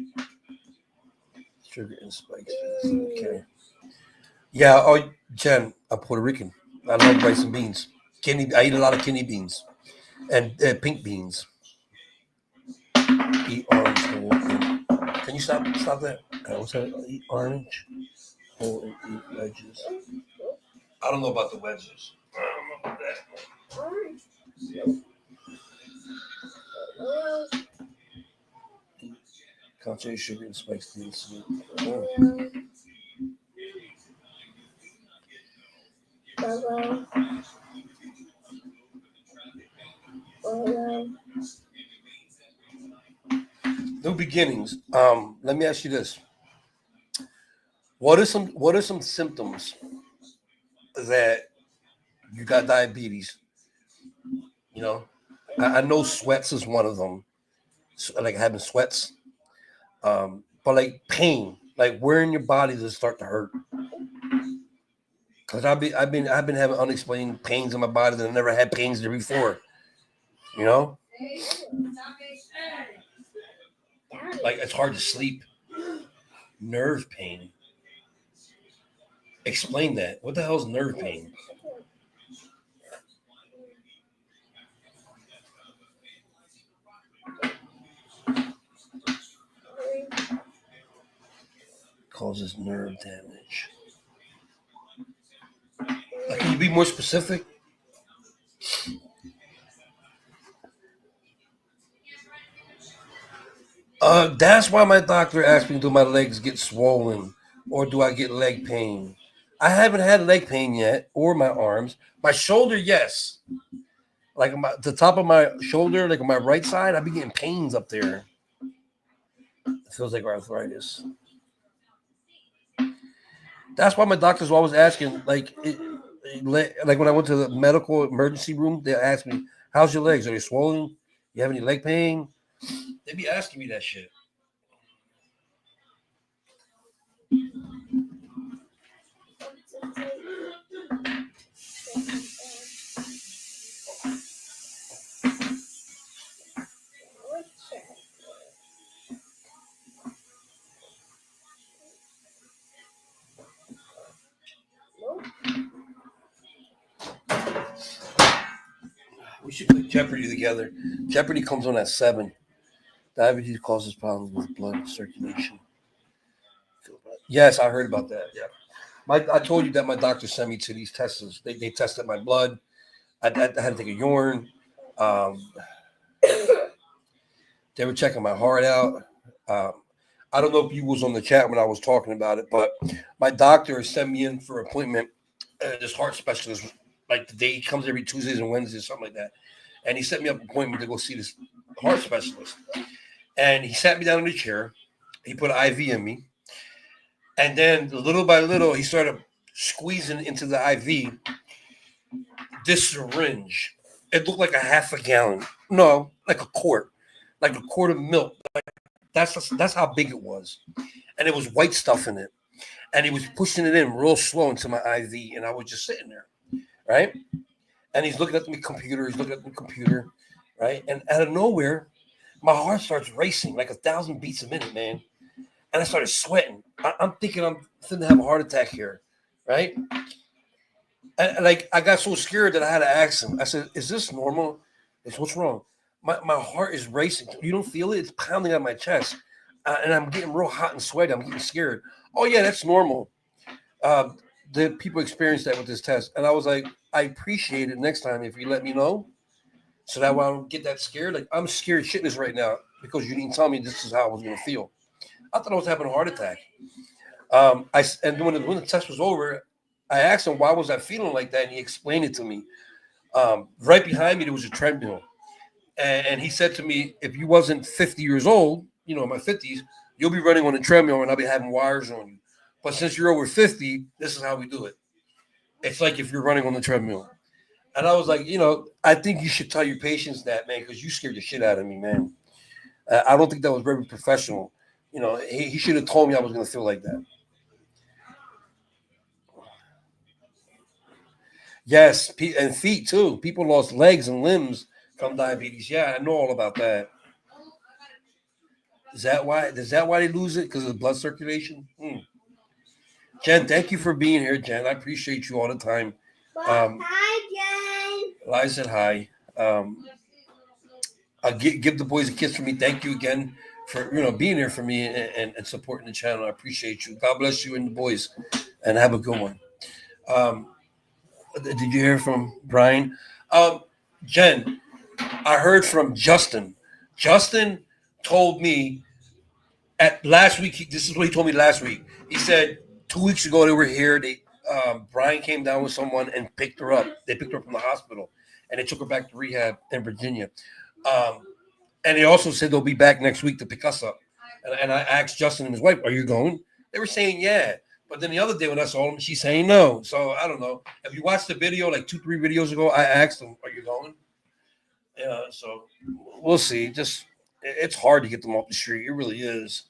Sugar and spices. Okay. Yeah. Oh, Jen, I'm Puerto Rican. I love rice and beans. I eat a lot of kidney beans and pink beans. Eat orange whole. Can you stop that? What's that? Eat orange whole and eat wedges. I don't know about the wedges. I don't know about that. Orange. Concentrated sugar and spiced beans. Oh. New beginnings. Let me ask you this: What are some symptoms that you got diabetes? You know, I know sweats is one of them. Like having sweats. But like pain, like where in your body does it start to hurt? Because I've been having unexplained pains in my body that I never had pains there before. You know, like it's hard to sleep. Nerve pain. Explain that. What the hell is nerve pain? Causes nerve damage. Like, can you be more specific? That's why my doctor asked me, do my legs get swollen or do I get leg pain? I haven't had leg pain yet, or my arms. My shoulder, yes. Like the top of my shoulder, like on my right side, I be getting pains up there. It feels like arthritis. That's why my doctors were always asking, like when I went to the medical emergency room, they asked me, "How's your legs? Are they swollen? You have any leg pain?" They be asking me that shit. We should play Jeopardy together. Jeopardy comes on at 7. Diabetes causes problems with blood circulation. Yes, I heard about that. Yeah. I told you that my doctor sent me to these tests. They tested my blood. I had to take a urine. Um, they were checking my heart out. Um, I don't know if you was on the chat when I was talking about it, but my doctor sent me in for an appointment. This heart specialist, like the day he comes every Tuesdays and Wednesdays, something like that. And he set me up an appointment to go see this heart specialist. And he sat me down in a chair. He put an IV in me. And then little by little, he started squeezing into the IV this syringe. It looked like a half a gallon. No, like a quart of milk. That's how big it was. And it was white stuff in it. And he was pushing it in real slow into my IV. And I was just sitting there, right? And he's looking at the computer. Right? And out of nowhere, my heart starts racing like 1,000 beats a minute, man. And I started sweating. I'm thinking I'm going to have a heart attack here, right? And like I got so scared that I had to ask him. I said, "Is this normal?" He said, "What's wrong?" My heart is racing. You don't feel it? It's pounding on my chest, and I'm getting real hot and sweaty. I'm getting scared. Oh yeah, that's normal. The people experience that with this test, and I was like, I appreciate it next time if you let me know, so that way I don't get that scared. Like I'm scared shitless right now because you didn't tell me this is how I was going to feel. I thought I was having a heart attack. When the test was over, I asked him why was I feeling like that, and he explained it to me. Right behind me there was a treadmill, and he said to me, if you wasn't 50 years old, in my 50s, you'll be running on a treadmill and I'll be having wires on you. But since you're over 50, this is how we do it. It's like if you're running on the treadmill. And I was like, I think you should tell your patients that, man, because you scared the shit out of me, man. I don't think that was very professional. He should have told me I was going to feel like that. Yes, and feet too. People lost legs and limbs from diabetes. Yeah, I know all about that. Is that why they lose it? Because of the blood circulation? Jen, thank you for being here, Jen. I appreciate you all the time. Hi, Jen. Eli said hi. I'll give the boys a kiss for me. Thank you again for being here for me and supporting the channel. I appreciate you. God bless you and the boys, and have a good one. Did you hear from Brian? Jen, I heard from Justin. Justin told me at last week. This is what he told me last week. He said 2 weeks ago they were here. Brian came down with someone and picked her up. They picked her up from the hospital, and they took her back to rehab in Virginia. Um, and they also said they'll be back next week to pick us up. And I asked Justin and his wife, "Are you going?" They were saying yeah. But then the other day when I saw him, she's saying no. So I don't know. If you watched the video like 2, 3 videos ago, I asked them, "Are you going?" Yeah. So we'll see. Just it's hard to get them off the street. It really is.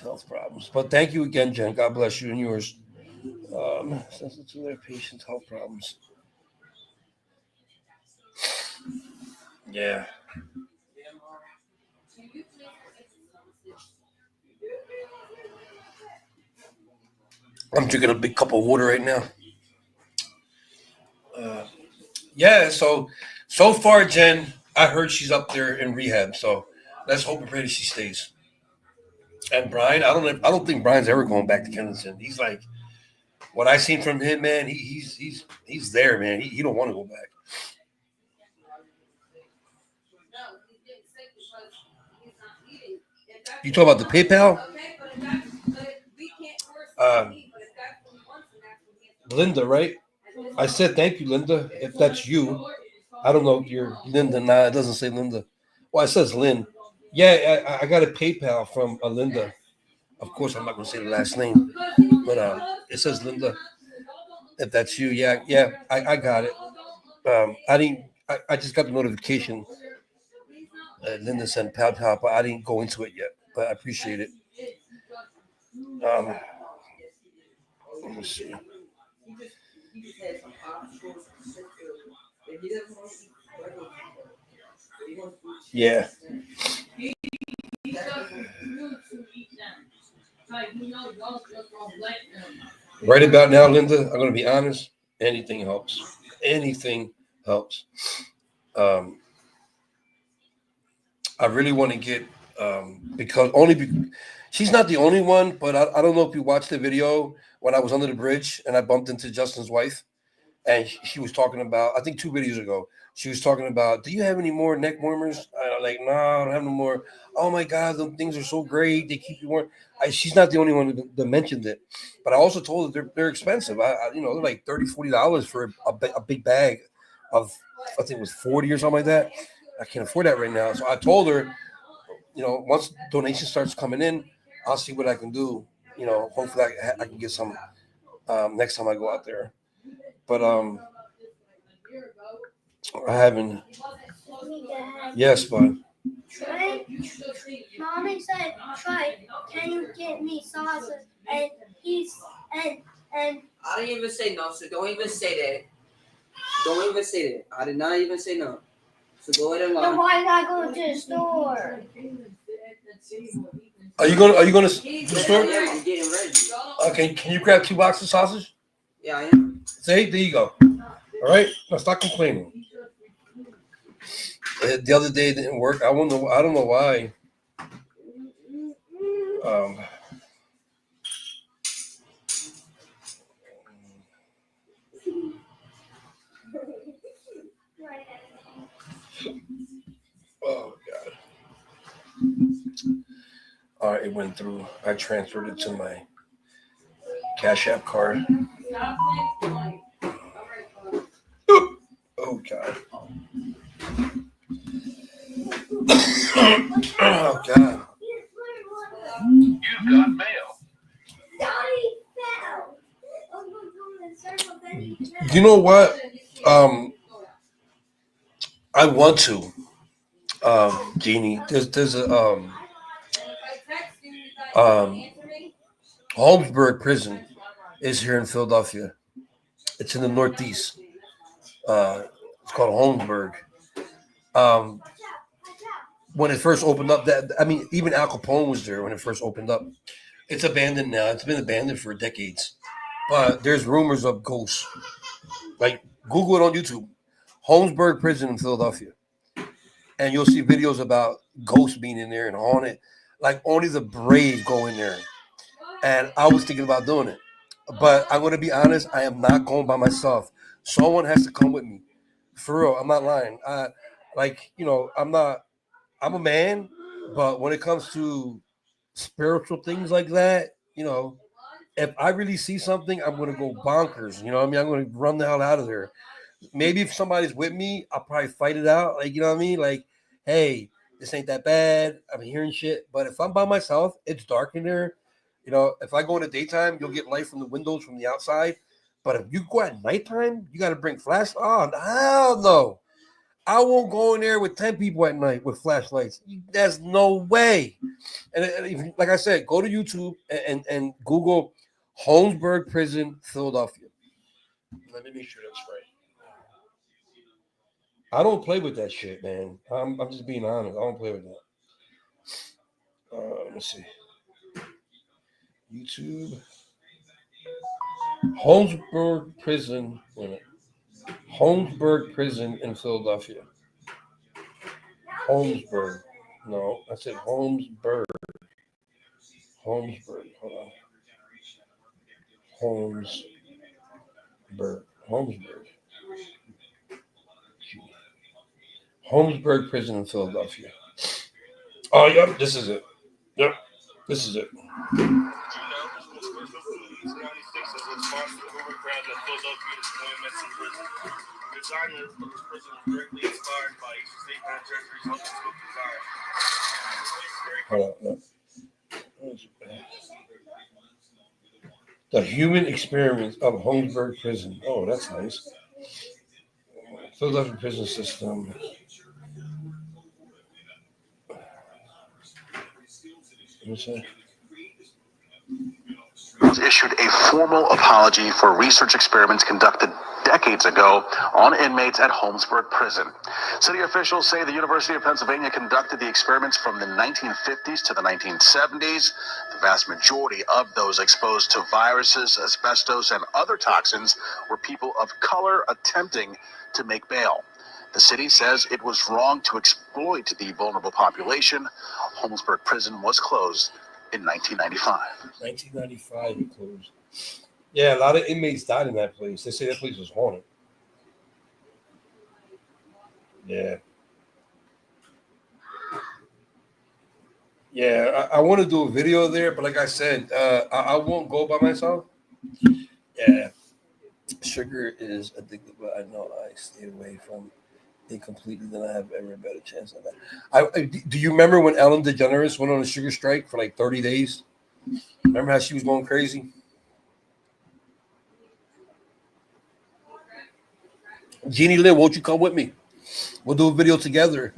Health problems. But thank you again, Jen. God bless you and yours. Sensitive to their patients' health problems. Yeah. I'm drinking a big cup of water right now. Uh, yeah. So far, Jen, I heard she's up there in rehab. So let's hope and pray that she stays. And Brian, I don't think Brian's ever going back to Kensington. He's like what I seen from him, man. He's there, man. He don't want to go back. You talk about the PayPal? Linda, right? I said thank you, Linda. If that's you, I don't know if you're Linda. Nah, it doesn't say Linda. Well, it says Lynn. Yeah, I got a PayPal from a Linda. Of course, I'm not going to say the last name, but it says Linda. If that's you, yeah, I got it. I didn't. I just got the notification. Linda sent PayPal, but I didn't go into it yet. But I appreciate it. Um, let me see. Yeah. Right about now, Linda, I'm going to be honest. Anything helps. Anything helps. Um, I really want to get because she's not the only one, but I don't know if you watched the video when I was under the bridge and I bumped into Justin's wife, and she was talking about, I think 2 videos ago, she was talking about, do you have any more neck warmers? I'm like, no, I don't have no more. Oh my God, those things are so great. They keep you warm. She's not the only one that mentioned it, but I also told her they're expensive. They're like $30, $40 for a big bag of, I think it was 40 or something like that. I can't afford that right now. So I told her, once donation starts coming in, I'll see what I can do. Hopefully I can get some next time I go out there. But I haven't. Yes, bud. Try. Mommy said, try. Can you get me sauces? And he's and I didn't even say no, so don't even say that. Don't even say that. I did not even say no. So go ahead and lie. then why did I go to the store? Are you gonna to the store? Yeah, I'm getting ready. Okay, can you grab 2 boxes of sausage? Yeah, I am. See, there you go. All right, now stop complaining. The other day it didn't work. I don't know why. Um, oh God. All right, it went through. I transferred it to my Cash App card. Oh God. Oh God. You've got mail. You know what? I want to. Jeannie, there's a um Holmesburg prison is here in Philadelphia. It's in the Northeast. It's called Holmesburg. Um, when it first opened up, even Al Capone was there when it first opened up. It's abandoned now. It's been abandoned for decades. But there's rumors of ghosts. Like Google it on YouTube. Holmesburg Prison in Philadelphia. And you'll see videos about ghosts being in there and haunted. Like only the brave go in there. And I was thinking about doing it. But I'm gonna be honest, I am not going by myself. Someone has to come with me. For real, I'm not lying. I'm a man, but when it comes to spiritual things like that, if I really see something, I'm gonna go bonkers. You know what I mean? I'm gonna run the hell out of there. Maybe if somebody's with me, I'll probably fight it out. Like, you know what I mean? Like, hey, this ain't that bad. I'm hearing shit. But if I'm by myself, it's dark in there. You know, if I go in the daytime, you'll get light from the windows from the outside. But if you go at nighttime, you got to bring flash. Oh, hell no. I won't go in there with 10 people at night with flashlights. There's no way. And like I said, go to YouTube and Google Holmesburg Prison, Philadelphia. Let me make sure that's right. I don't play with that shit, man. I'm just being honest. I don't play with that. Let me see. YouTube. Holmesburg Prison. Wait a minute. Holmesburg Prison in Philadelphia. Holmesburg. No, I said Holmesburg. Holmesburg. Hold on. Holmesburg. Holmesburg. Holmesburg Prison in Philadelphia. Oh, yep. This is it. Yep. This is it. Hold on. The Human Experiments of Holmesburg Prison. Oh, that's nice. Philadelphia prison system. Issued a formal apology for research experiments conducted decades ago on inmates at Holmesburg Prison. City officials say the University of Pennsylvania conducted the experiments from the 1950s to the 1970s. The vast majority of those exposed to viruses, asbestos, and other toxins were people of color attempting to make bail. The city says it was wrong to exploit the vulnerable population. Holmesburg Prison was closed in 1995. 1995 it closed. Yeah, a lot of inmates died in that place. They say that place was haunted. Yeah. Yeah, I want to do a video there, but like I said, I won't go by myself. Yeah. Sugar is addictive, but I know I stay away from it completely. Then I have every better chance of that. Do you remember when Ellen DeGeneres went on a sugar strike for like 30 days? Remember how she was going crazy? Jeannie Lynn, won't you come with me? We'll do a video together.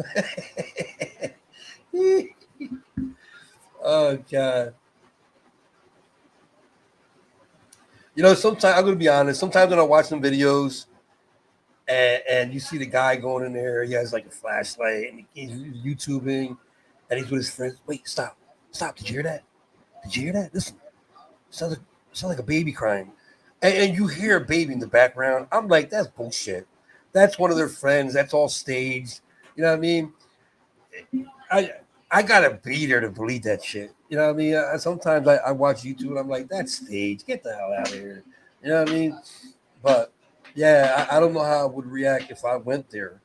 Oh, God. You know, sometimes I'm going to be honest. Sometimes when I watch some videos and you see the guy going in there, he has like a flashlight and he's YouTubing and he's with his friends. Wait, stop. Stop. Did you hear that? Did you hear that? Listen. Sounds like a baby crying. And you hear a baby in the background. I'm like, that's bullshit. That's one of their friends. That's all staged. You know what I mean? I gotta be there to believe that shit. You know what I mean? Sometimes I watch YouTube and I'm like, that's staged. Get the hell out of here. You know what I mean? But yeah, I don't know how I would react if I went there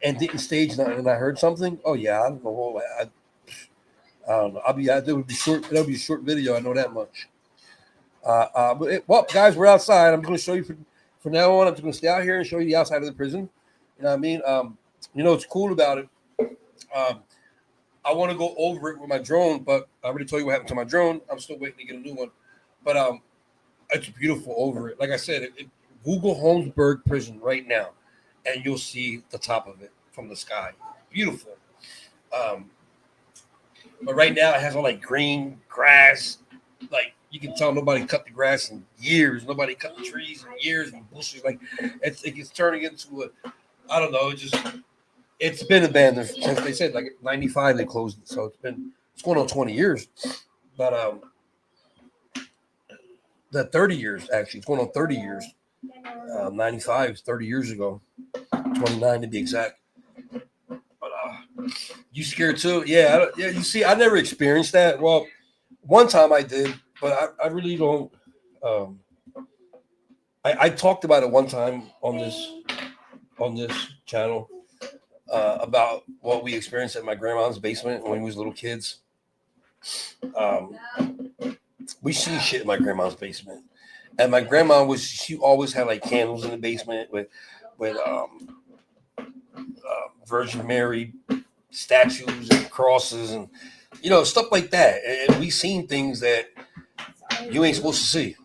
and didn't stage nothing and I heard something. Oh yeah, I don't know. I don't know. It would be short. It'll be a short video. I know that much. Well, guys, we're outside. I'm going to show you from now on. I'm just going to stay out here and show you the outside of the prison. You know what I mean? You know what's cool about it? I want to go over it with my drone, but I already told you what happened to my drone. I'm still waiting to get a new one. But it's beautiful over it. Like I said, Google Holmesburg Prison right now, and you'll see the top of it from the sky. Beautiful. But right now it has all like green grass. Like you can tell nobody cut the grass in years. Nobody cut the trees in years and bushes. Like it's turning into I don't know. It's been abandoned since they said like 95 they closed it. So it's going on 20 years. But the 30 years actually. It's going on 30 years. 95 is 30 years ago. 29 to be exact. You scared too? Yeah, yeah. You see, I never experienced that. Well, one time I did, but I really don't. I talked about it one time on this channel about what we experienced at my grandma's basement when we was little kids. we seen shit in my grandma's basement. And my grandma she always had like candles in the basement with Virgin Mary statues and crosses and stuff like that. And we seen things that you ain't supposed to see,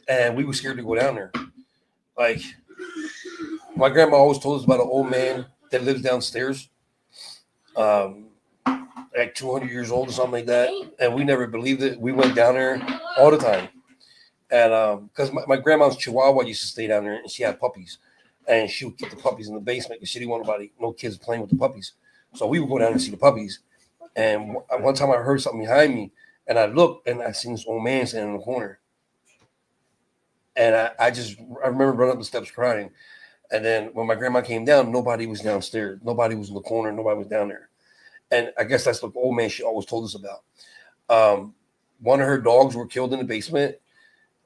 and we were scared to go down there. Like my grandma always told us about an old man that lives downstairs, like 200 years old or something like that, and we never believed it. We went down there all the time, and because my grandma's Chihuahua used to stay down there, and she had puppies, and she would keep the puppies in the basement because she didn't want no kids playing with the puppies. So we would go down and see the puppies. And one time I heard something behind me, and I looked, and I seen this old man standing in the corner. And I remember running up the steps crying. And then when my grandma came down, nobody was downstairs. Nobody was in the corner. Nobody was down there. And I guess that's the old man she always told us about. One of her dogs were killed in the basement.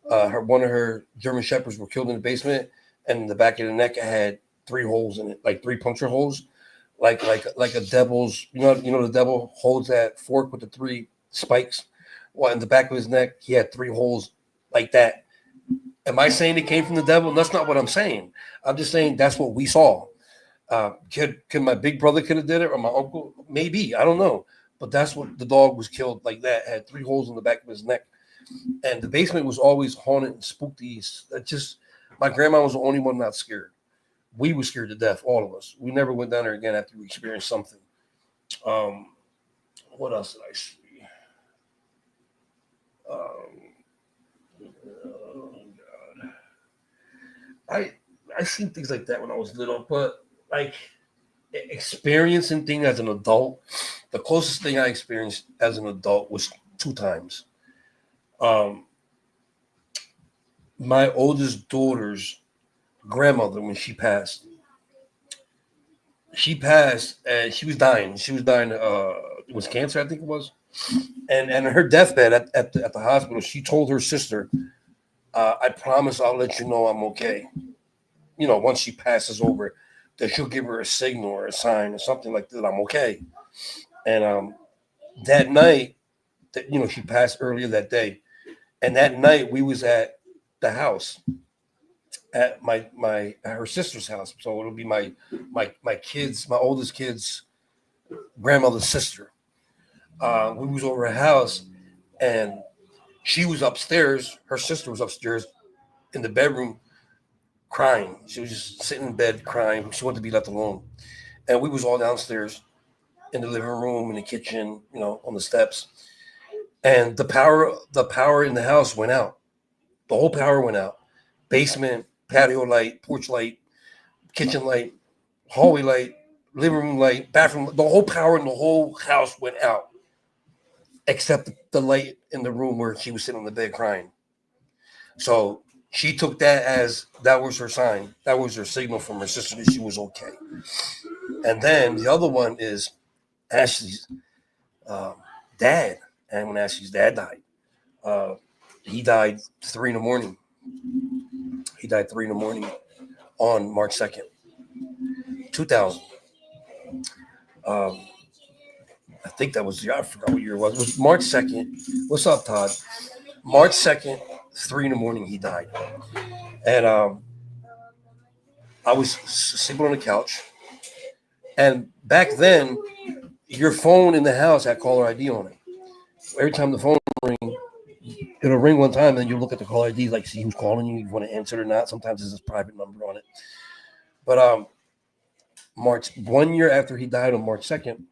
One of her German Shepherds were killed in the basement. And in the back of the neck, it had 3 holes in it, like 3 puncture holes. Like a devil's, the devil holds that fork with the 3 spikes. Well, in the back of his neck, he had 3 holes like that. Am I saying it came from the devil? That's not what I'm saying. I'm just saying that's what we saw. Could my big brother could have did it or my uncle? Maybe, I don't know. But that's what the dog was killed like that. Had 3 holes in the back of his neck, and the basement was always haunted and spooky. My grandma was the only one not scared. We were scared to death, all of us. We never went down there again after we experienced something. What else did I see? Oh God. I seen things like that when I was little, but like experiencing things as an adult, the closest thing I experienced as an adult was 2 times. My oldest daughter's grandmother, when she passed and she was dying. She was dying. It was cancer, I think it was. And her deathbed at the hospital, she told her sister, "I promise I'll let you know I'm okay. Once she passes over, that she'll give her a signal or a sign or something like that. I'm okay." And that night, she passed earlier that day, and that night we was at the house at her sister's house. So it'll be my kids, my oldest kid's grandmother's sister. We was over her house, and she was upstairs. Her sister was upstairs in the bedroom crying. She was just sitting in bed crying. She wanted to be left alone. And we was all downstairs in the living room, in the kitchen, on the steps. And the power in the house went out. The whole power went out. Basement, patio light, porch light, kitchen light, hallway light, living room light, bathroom. The whole power in the whole house went out, except the light in the room where she was sitting on the bed crying. So she took that as that was her sign. That was her signal from her sister that she was okay. And then the other one is Ashley's dad. And when Ashley's dad died, he died 3 in the morning. He died 3 in the morning on March 2nd, 2000. I think that was, I forgot what year it was. It was March 2nd. What's up, Todd? March 2nd, 3 in the morning, he died. And I was sleeping on the couch. And back then, your phone in the house had caller ID on it. Every time the phone rings, it'll ring one time, and then you look at the caller ID, like see who's calling you. You want to answer it or not. Sometimes there's this private number on it. But 1 year after he died on March 2nd,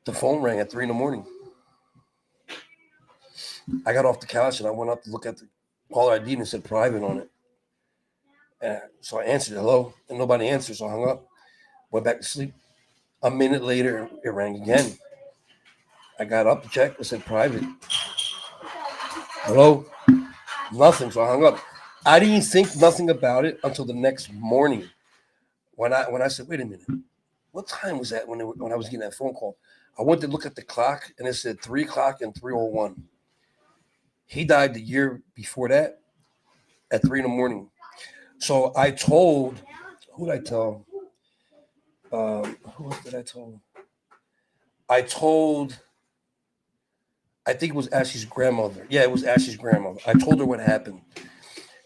the phone rang at 3 in the morning. I got off the couch and I went up to look at the caller ID and it said private on it. And so I answered, hello, and nobody answered, so I hung up, went back to sleep. A minute later, it rang again. I got up to check, it said private. Hello? Nothing, so I hung up. I didn't think nothing about it until the next morning when I said, wait a minute, what time was that when I was getting that phone call? I went to look at the clock and it said 3 o'clock and 3:01. He died the year before that at 3 in the morning. So I told, who did I tell? Who did I tell? I I think it was Ashley's grandmother. Yeah, it was Ashley's grandmother. I told her what happened,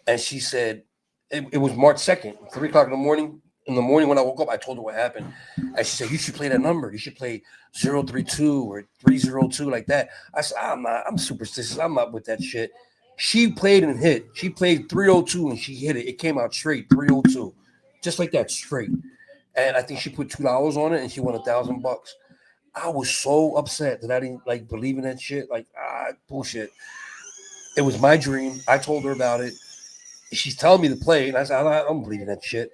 and she said it was March 2nd, 3 o'clock in the morning. In the morning when I woke up, I told her what happened, and she said, "You should play that number. You should play 032 or 302 like that." I said, "I'm not. I'm superstitious. I'm not with that shit." She played and hit. She played 302 and she hit it. It came out straight 302, just like that, straight. And I think she put $2 on it and she won $1,000. I was so upset that I didn't like believe in that shit. Like, bullshit. It was my dream. I told her about it. She's telling me to play, and I said, I don't believe in that shit.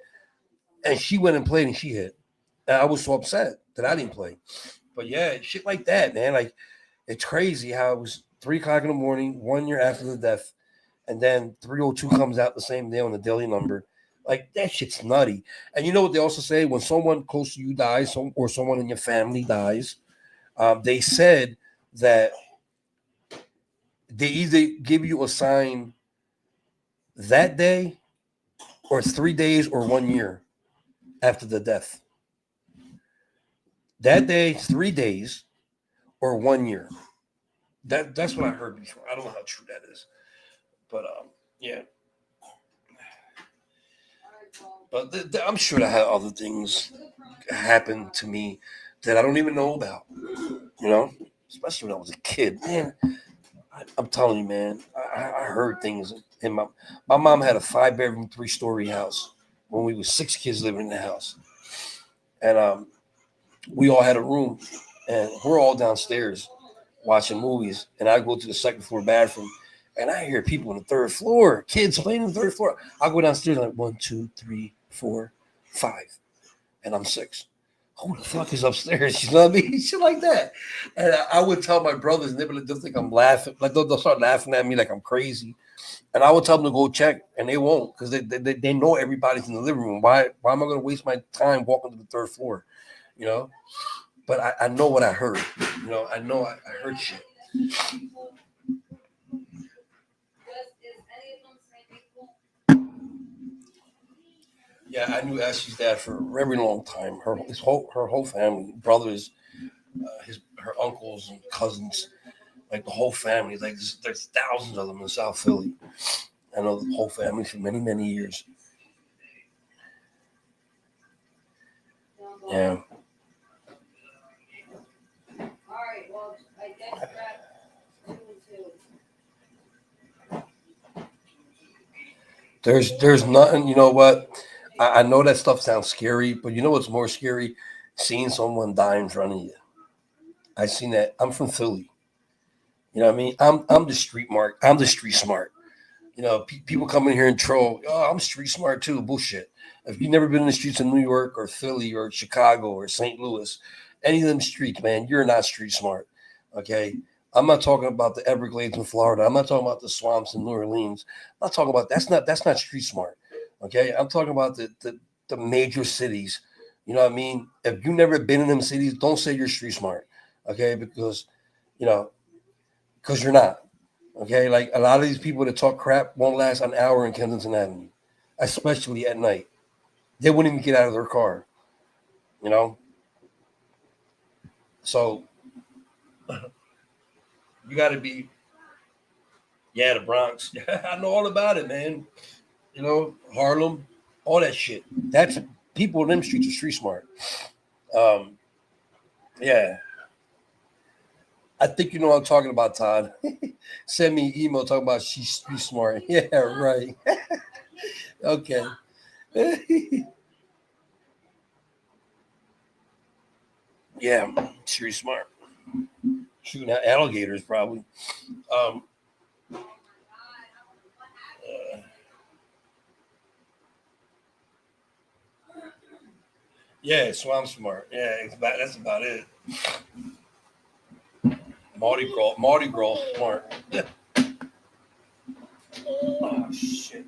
And she went and played and she hit. And I was so upset that I didn't play. But yeah, shit like that, man. Like, it's crazy how it was 3 o'clock in the morning, 1 year after the death, and then 302 comes out the same day on the daily number. Like, that shit's nutty. And you know what they also say? When someone close to you dies, or someone in your family dies, they said that they either give you a sign that day or 3 days or 1 year after the death. That day, 3 days or 1 year. That's what I heard before. I don't know how true that is. But yeah. But I'm sure I had other things happen to me that I don't even know about. You know, especially when I was a kid. Man, I'm telling you, man, I heard things. And my mom had a 5-bedroom, 3-story house when we were 6 kids living in the house, and we all had a room, and we're all downstairs watching movies, and I go to the second floor bathroom, and I hear people on the third floor, kids playing on the third floor. I go downstairs like 1, 2, 3, 4, 5, and I'm 6. Who the fuck is upstairs? You know what I mean? Shit like that. And I would tell my brothers, and they would just think I'm laughing. Like they'll start laughing at me like I'm crazy. And I would tell them to go check, and they won't because they know everybody's in the living room. Why am I going to waste my time walking to the third floor? You know? But I know what I heard. You know, I know I heard shit. Yeah, I knew Ashley's dad for a very long time. Her whole family, brothers, her uncles and cousins, like the whole family. Like there's thousands of them in South Philly. I know the whole family for many, many years. Yeah. All right. Well, I guess that's 2 and 2. There's nothing. You know what? I know that stuff sounds scary, but you know what's more scary? Seeing someone die in front of you. I seen that. I'm from Philly. You know what I mean? I'm the street mark. I'm the street smart. You know, people come in here and troll. Oh, I'm street smart too. Bullshit. If you've never been in the streets of New York or Philly or Chicago or St. Louis, any of them streets, man, you're not street smart. Okay. I'm not talking about the Everglades in Florida. I'm not talking about the swamps in New Orleans. I'm not talking about that's not street smart. Okay. I'm talking about the major cities. You know what I mean? If you've never been in them cities, don't say you're street smart. Okay, because you know, because you're not. Okay, like a lot of these people that talk crap won't last an hour in Kensington Avenue, especially at night. They wouldn't even get out of their car, you know. So you got to be, yeah, the Bronx. I know all about it, man. You know, Harlem, all that shit. That's people in them streets are street smart. Yeah. I think you know what I'm talking about, Todd. Send me an email talking about she's street smart. Yeah, right. Okay. Yeah, street smart. Shooting at alligators, probably. Um, yeah, swamp smart. Yeah, that's about it. Mardi Gras smart. Yeah. Oh shit.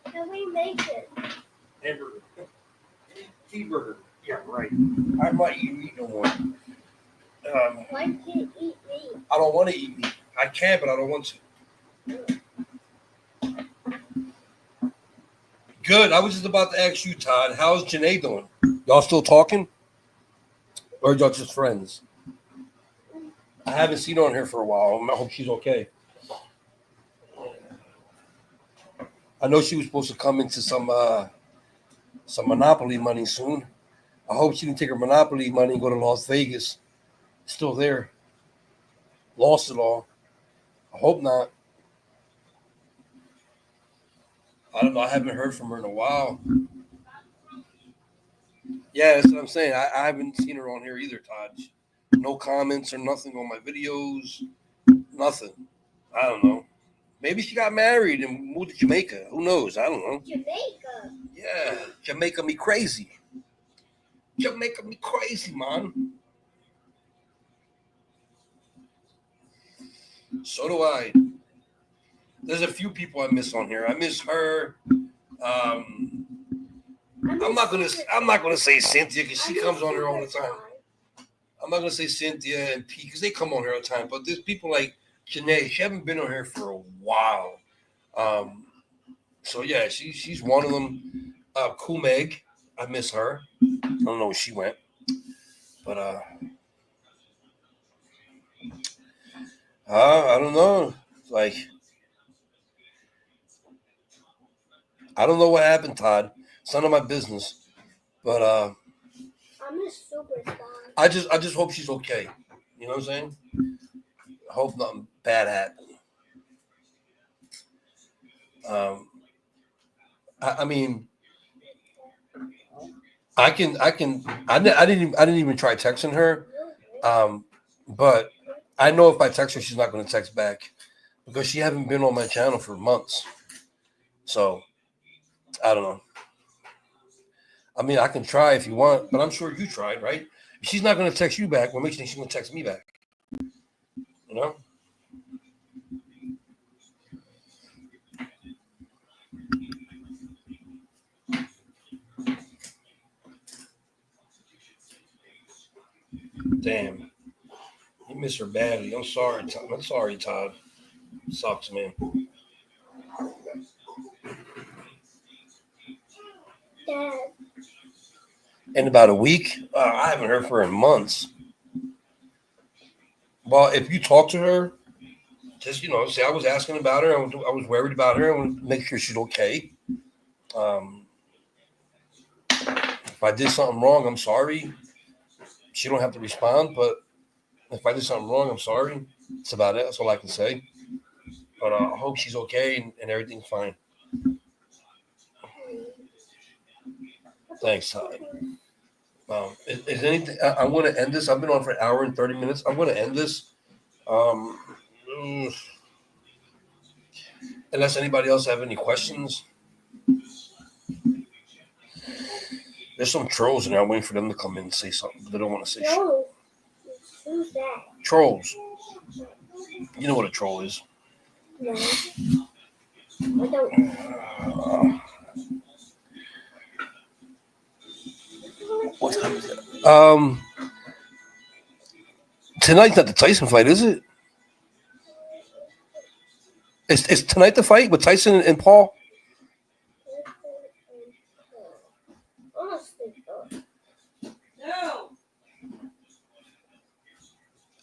Can we make it? Hamburger. Cheeseburger. Yeah, right. I might eat meat no more. Why can't you eat meat? I don't want to eat meat. I can, but I don't want to. Good. I was just about to ask you, Todd. How's Janae doing? Y'all still talking? Or y'all just friends? I haven't seen her on here for a while. I hope she's okay. I know she was supposed to come into some Monopoly money soon. I hope she didn't take her Monopoly money and go to Las Vegas. Still there. Lost it all. I hope not. I don't know. I haven't heard from her in a while. Yeah, that's what I'm saying. I haven't seen her on here either, Todd. No comments or nothing on my videos. Nothing. I don't know. Maybe she got married and moved to Jamaica. Who knows? I don't know. Jamaica. Yeah, Jamaica me crazy. Jamaica me crazy, man. So do I. There's a few people I miss on here. I miss her. I'm not gonna say Cynthia because she comes on here all the time. I'm not gonna say Cynthia and Pete because they come on here all the time. But there's people like Janae. She haven't been on here for a while. So yeah, she's one of them. Cool Meg, I miss her. I don't know where she went, but I don't know. Like I don't know what happened, Todd. It's none of my business. But I'm a superstar. I just hope she's okay. You know what I'm saying? I hope nothing bad happened. I mean, I didn't even try texting her. But I know if I text her, she's not going to text back because she haven't been on my channel for months. So I don't know. I mean, I can try if you want, but I'm sure you tried, right? If she's not going to text you back, what makes you think she's going to text me back? You know? Damn. You miss her badly. I'm sorry, Todd. I'm sorry, Todd. Sucks, man. Dad. In about a week? I haven't heard from her in months. Well, if you talk to her, just, say I was asking about her. I was worried about her. I want to make sure she's okay. If I did something wrong, I'm sorry. She don't have to respond, but if I did something wrong, I'm sorry. That's about it. That's all I can say. But I hope she's okay and everything's fine. Thanks, Todd. Is anything? I want to end this. I've been on for an hour and 30 minutes. I'm going to end this. Unless anybody else have any questions. There's some trolls in there. I'm waiting for them to come in and say something, but they don't want to say shit. Who's that? Trolls. You know what a troll is. No. I don't. What time is it? Tonight's not the Tyson fight, is it? Is tonight the fight with Tyson and Paul? No.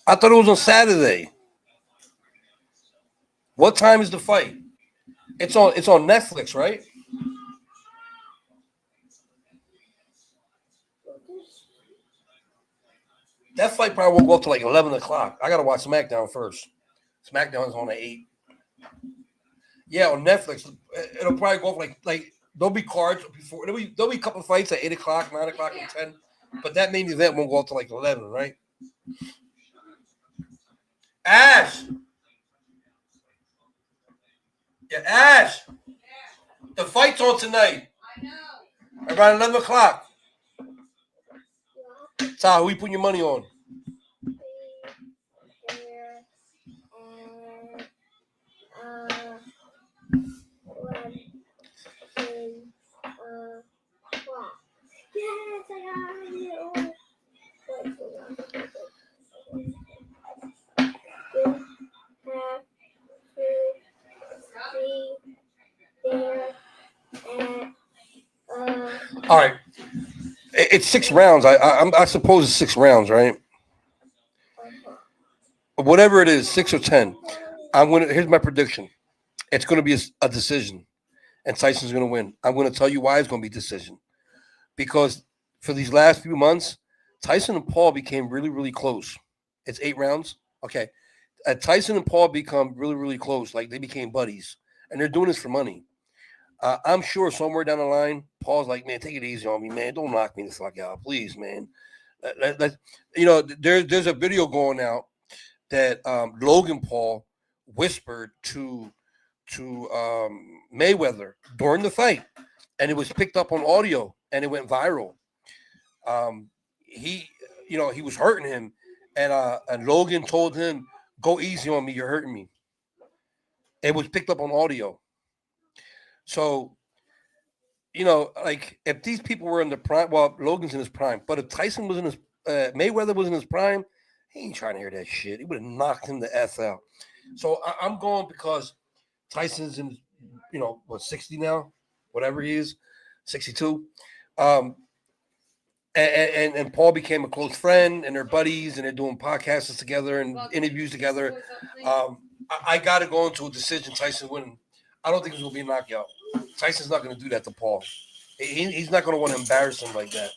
I thought it was on Saturday. What time is the fight? It's on Netflix, right? That fight probably won't go up to like 11 o'clock. I got to watch SmackDown first. SmackDown's on at 8. Yeah, on Netflix. It'll probably go up like there'll be cards before. There'll be a couple of fights at 8 o'clock, 9 o'clock, and 10. But that main event won't go up to like 11, right? Ash! Yeah, Ash! The fight's on tonight. I know. Around 11 o'clock. Ty, who you putting your money on? All right. It's 6 rounds. I suppose it's 6 rounds, right? Whatever it is, 6 or 10. Here's my prediction. It's gonna be a decision, and Tyson's gonna win. I'm gonna tell you why it's gonna be a decision. Because for these last few months, Tyson and Paul became really, really close. It's 8 rounds. Okay. Tyson and Paul become really, really close. Like they became buddies, and they're doing this for money. I'm sure somewhere down the line, Paul's like, man, take it easy on me, man. Don't knock me the fuck out, please, man. There's a video going out that Logan Paul whispered to Mayweather during the fight, and it was picked up on audio, and it went viral. He was hurting him, and Logan told him, "Go easy on me, you're hurting me." It was picked up on audio. So, like if these people were in the prime, well, Logan's in his prime, but if Tyson was in his, Mayweather was in his prime, he ain't trying to hear that shit. He would have knocked him the F out. So I'm going because Tyson's in, 60 now, whatever he is, 62. And Paul became a close friend, and they're buddies, and they're doing podcasts together and interviews together. I got to go into a decision. Tyson winning. I don't think it's going to be a knockout. Tyson's not going to do that to Paul. He's not going to want to embarrass him like that.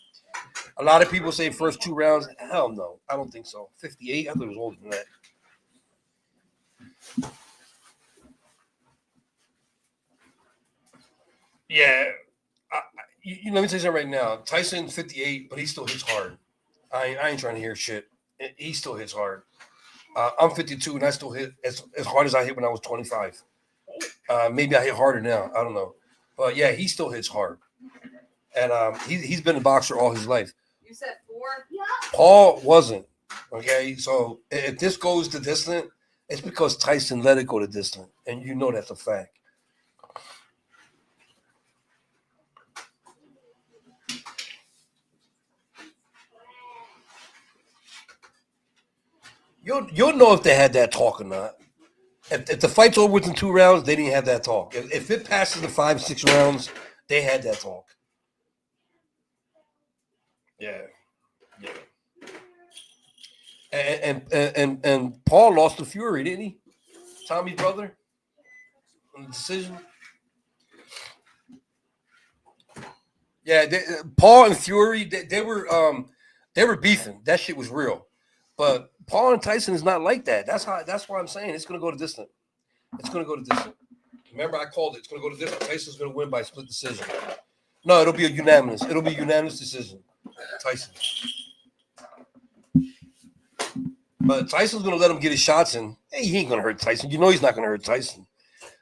A lot of people say first 2 rounds. Hell no. I don't think so. 58? I thought it was older than that. Yeah. Let me tell you something right now. Tyson's 58, but he still hits hard. I ain't trying to hear shit. He still hits hard. I'm 52, and I still hit as hard as I hit when I was 25. Maybe I hit harder now. I don't know. But, yeah, he still hits hard. And he's been a boxer all his life. You said 4? Paul wasn't. Okay? So if this goes to distant, it's because Tyson let it go to distant. And you know that's a fact. You'll know if they had that talk or not. If the fight's over within 2 rounds, they didn't have that talk. If it passes the 5-6 rounds, they had that talk. Yeah. And Paul lost to Fury, didn't he? Tommy's brother on the decision. Yeah, Paul and Fury, they were beefing. That shit was real. But Paul and Tyson is not like that. That's why I'm saying it's going to go to distant. It's going to go to distant. Remember, I called it. It's going to go to distant. Tyson's going to win by split decision. No, it'll be a unanimous. It'll be a unanimous decision. Tyson. But Tyson's going to let him get his shots in. Hey, he ain't going to hurt Tyson. You know he's not going to hurt Tyson.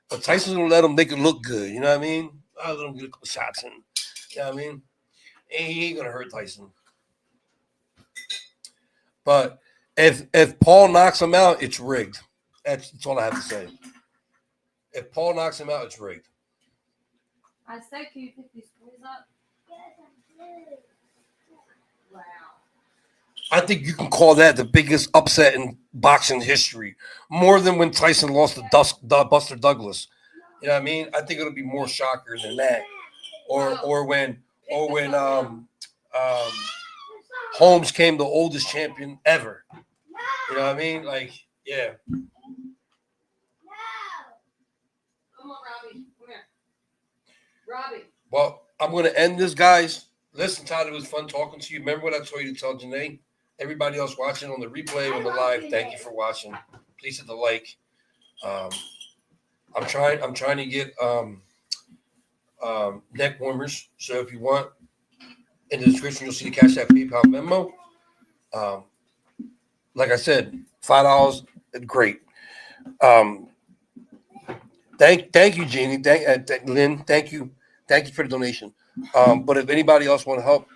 But Tyson's going to let him make it look good. You know what I mean? I'll let him get a couple shots in. You know what I mean? And he ain't going to hurt Tyson. But if Paul knocks him out, it's rigged. That's all I have to say. If Paul knocks him out, it's rigged. I said, can you pick these toys up? Wow. I think you can call that the biggest upset in boxing history, more than when Tyson lost to Buster Douglas. You know what I mean? I think it'll be more shocker than that, or when Holmes came the oldest champion ever. You know what I mean? Like, yeah. Come on, Robbie. Come here. Robbie. Well, I'm going to end this, guys. Listen, Todd, it was fun talking to you. Remember what I told you to tell Janae? Everybody else watching on the replay, on the live, thank you for watching. Please hit the like. I'm trying to get neck warmers. So if you want, in the description, you'll see the Cash App PayPal memo. Like I said, $5, great. Thank you, Jeannie. Thank Lynn. Thank you for the donation. But if anybody else want to help,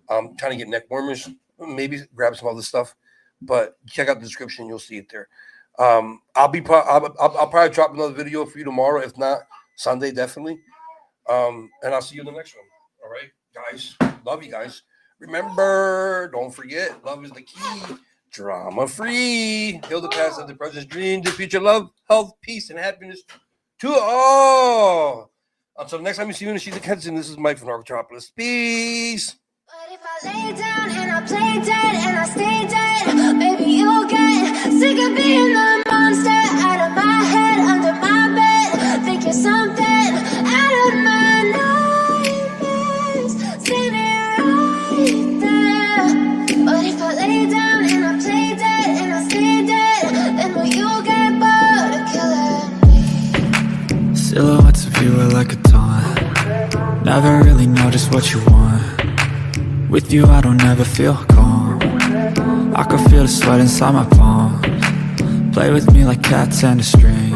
I'm trying to get neck warmers. Maybe grab some other stuff, but check out the description. You'll see it there. I'll probably drop another video for you tomorrow. If not, Sunday, definitely. And I'll see you in the next one. All right, guys. Love you guys. Remember, don't forget, love is the key. Drama free. Heal the past of the present dream, the future, love, health, peace, and happiness to all. Until next time you see me in the She's a Kenton, this is Mike from Narcotropolis. Peace. But if I I lay down and I play dead and I stay dead, maybe you'll get sick of being the monster out of my head, under my bed. Think you're something out of my nightmares. See me right there. But if I lay down and I play dead and I stay dead, then will you get bored of killing me? Silhouettes of you are like a taunt. Never really know just what you want. With you I don't ever feel calm. I can feel the sweat inside my palms. Play with me like cats and a string.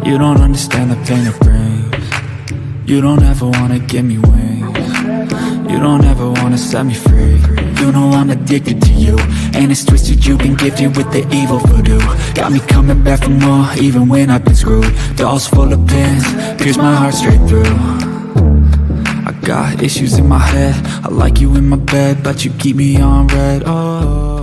You don't understand the pain it brings. You don't ever wanna give me wings. You don't ever wanna set me free. You know I'm addicted to you, and it's twisted, you've been gifted with the evil voodoo. Got me coming back for more, even when I've been screwed. Dolls full of pins, pierce my heart straight through. I got issues in my head, I like you in my bed, but you keep me on red. Oh,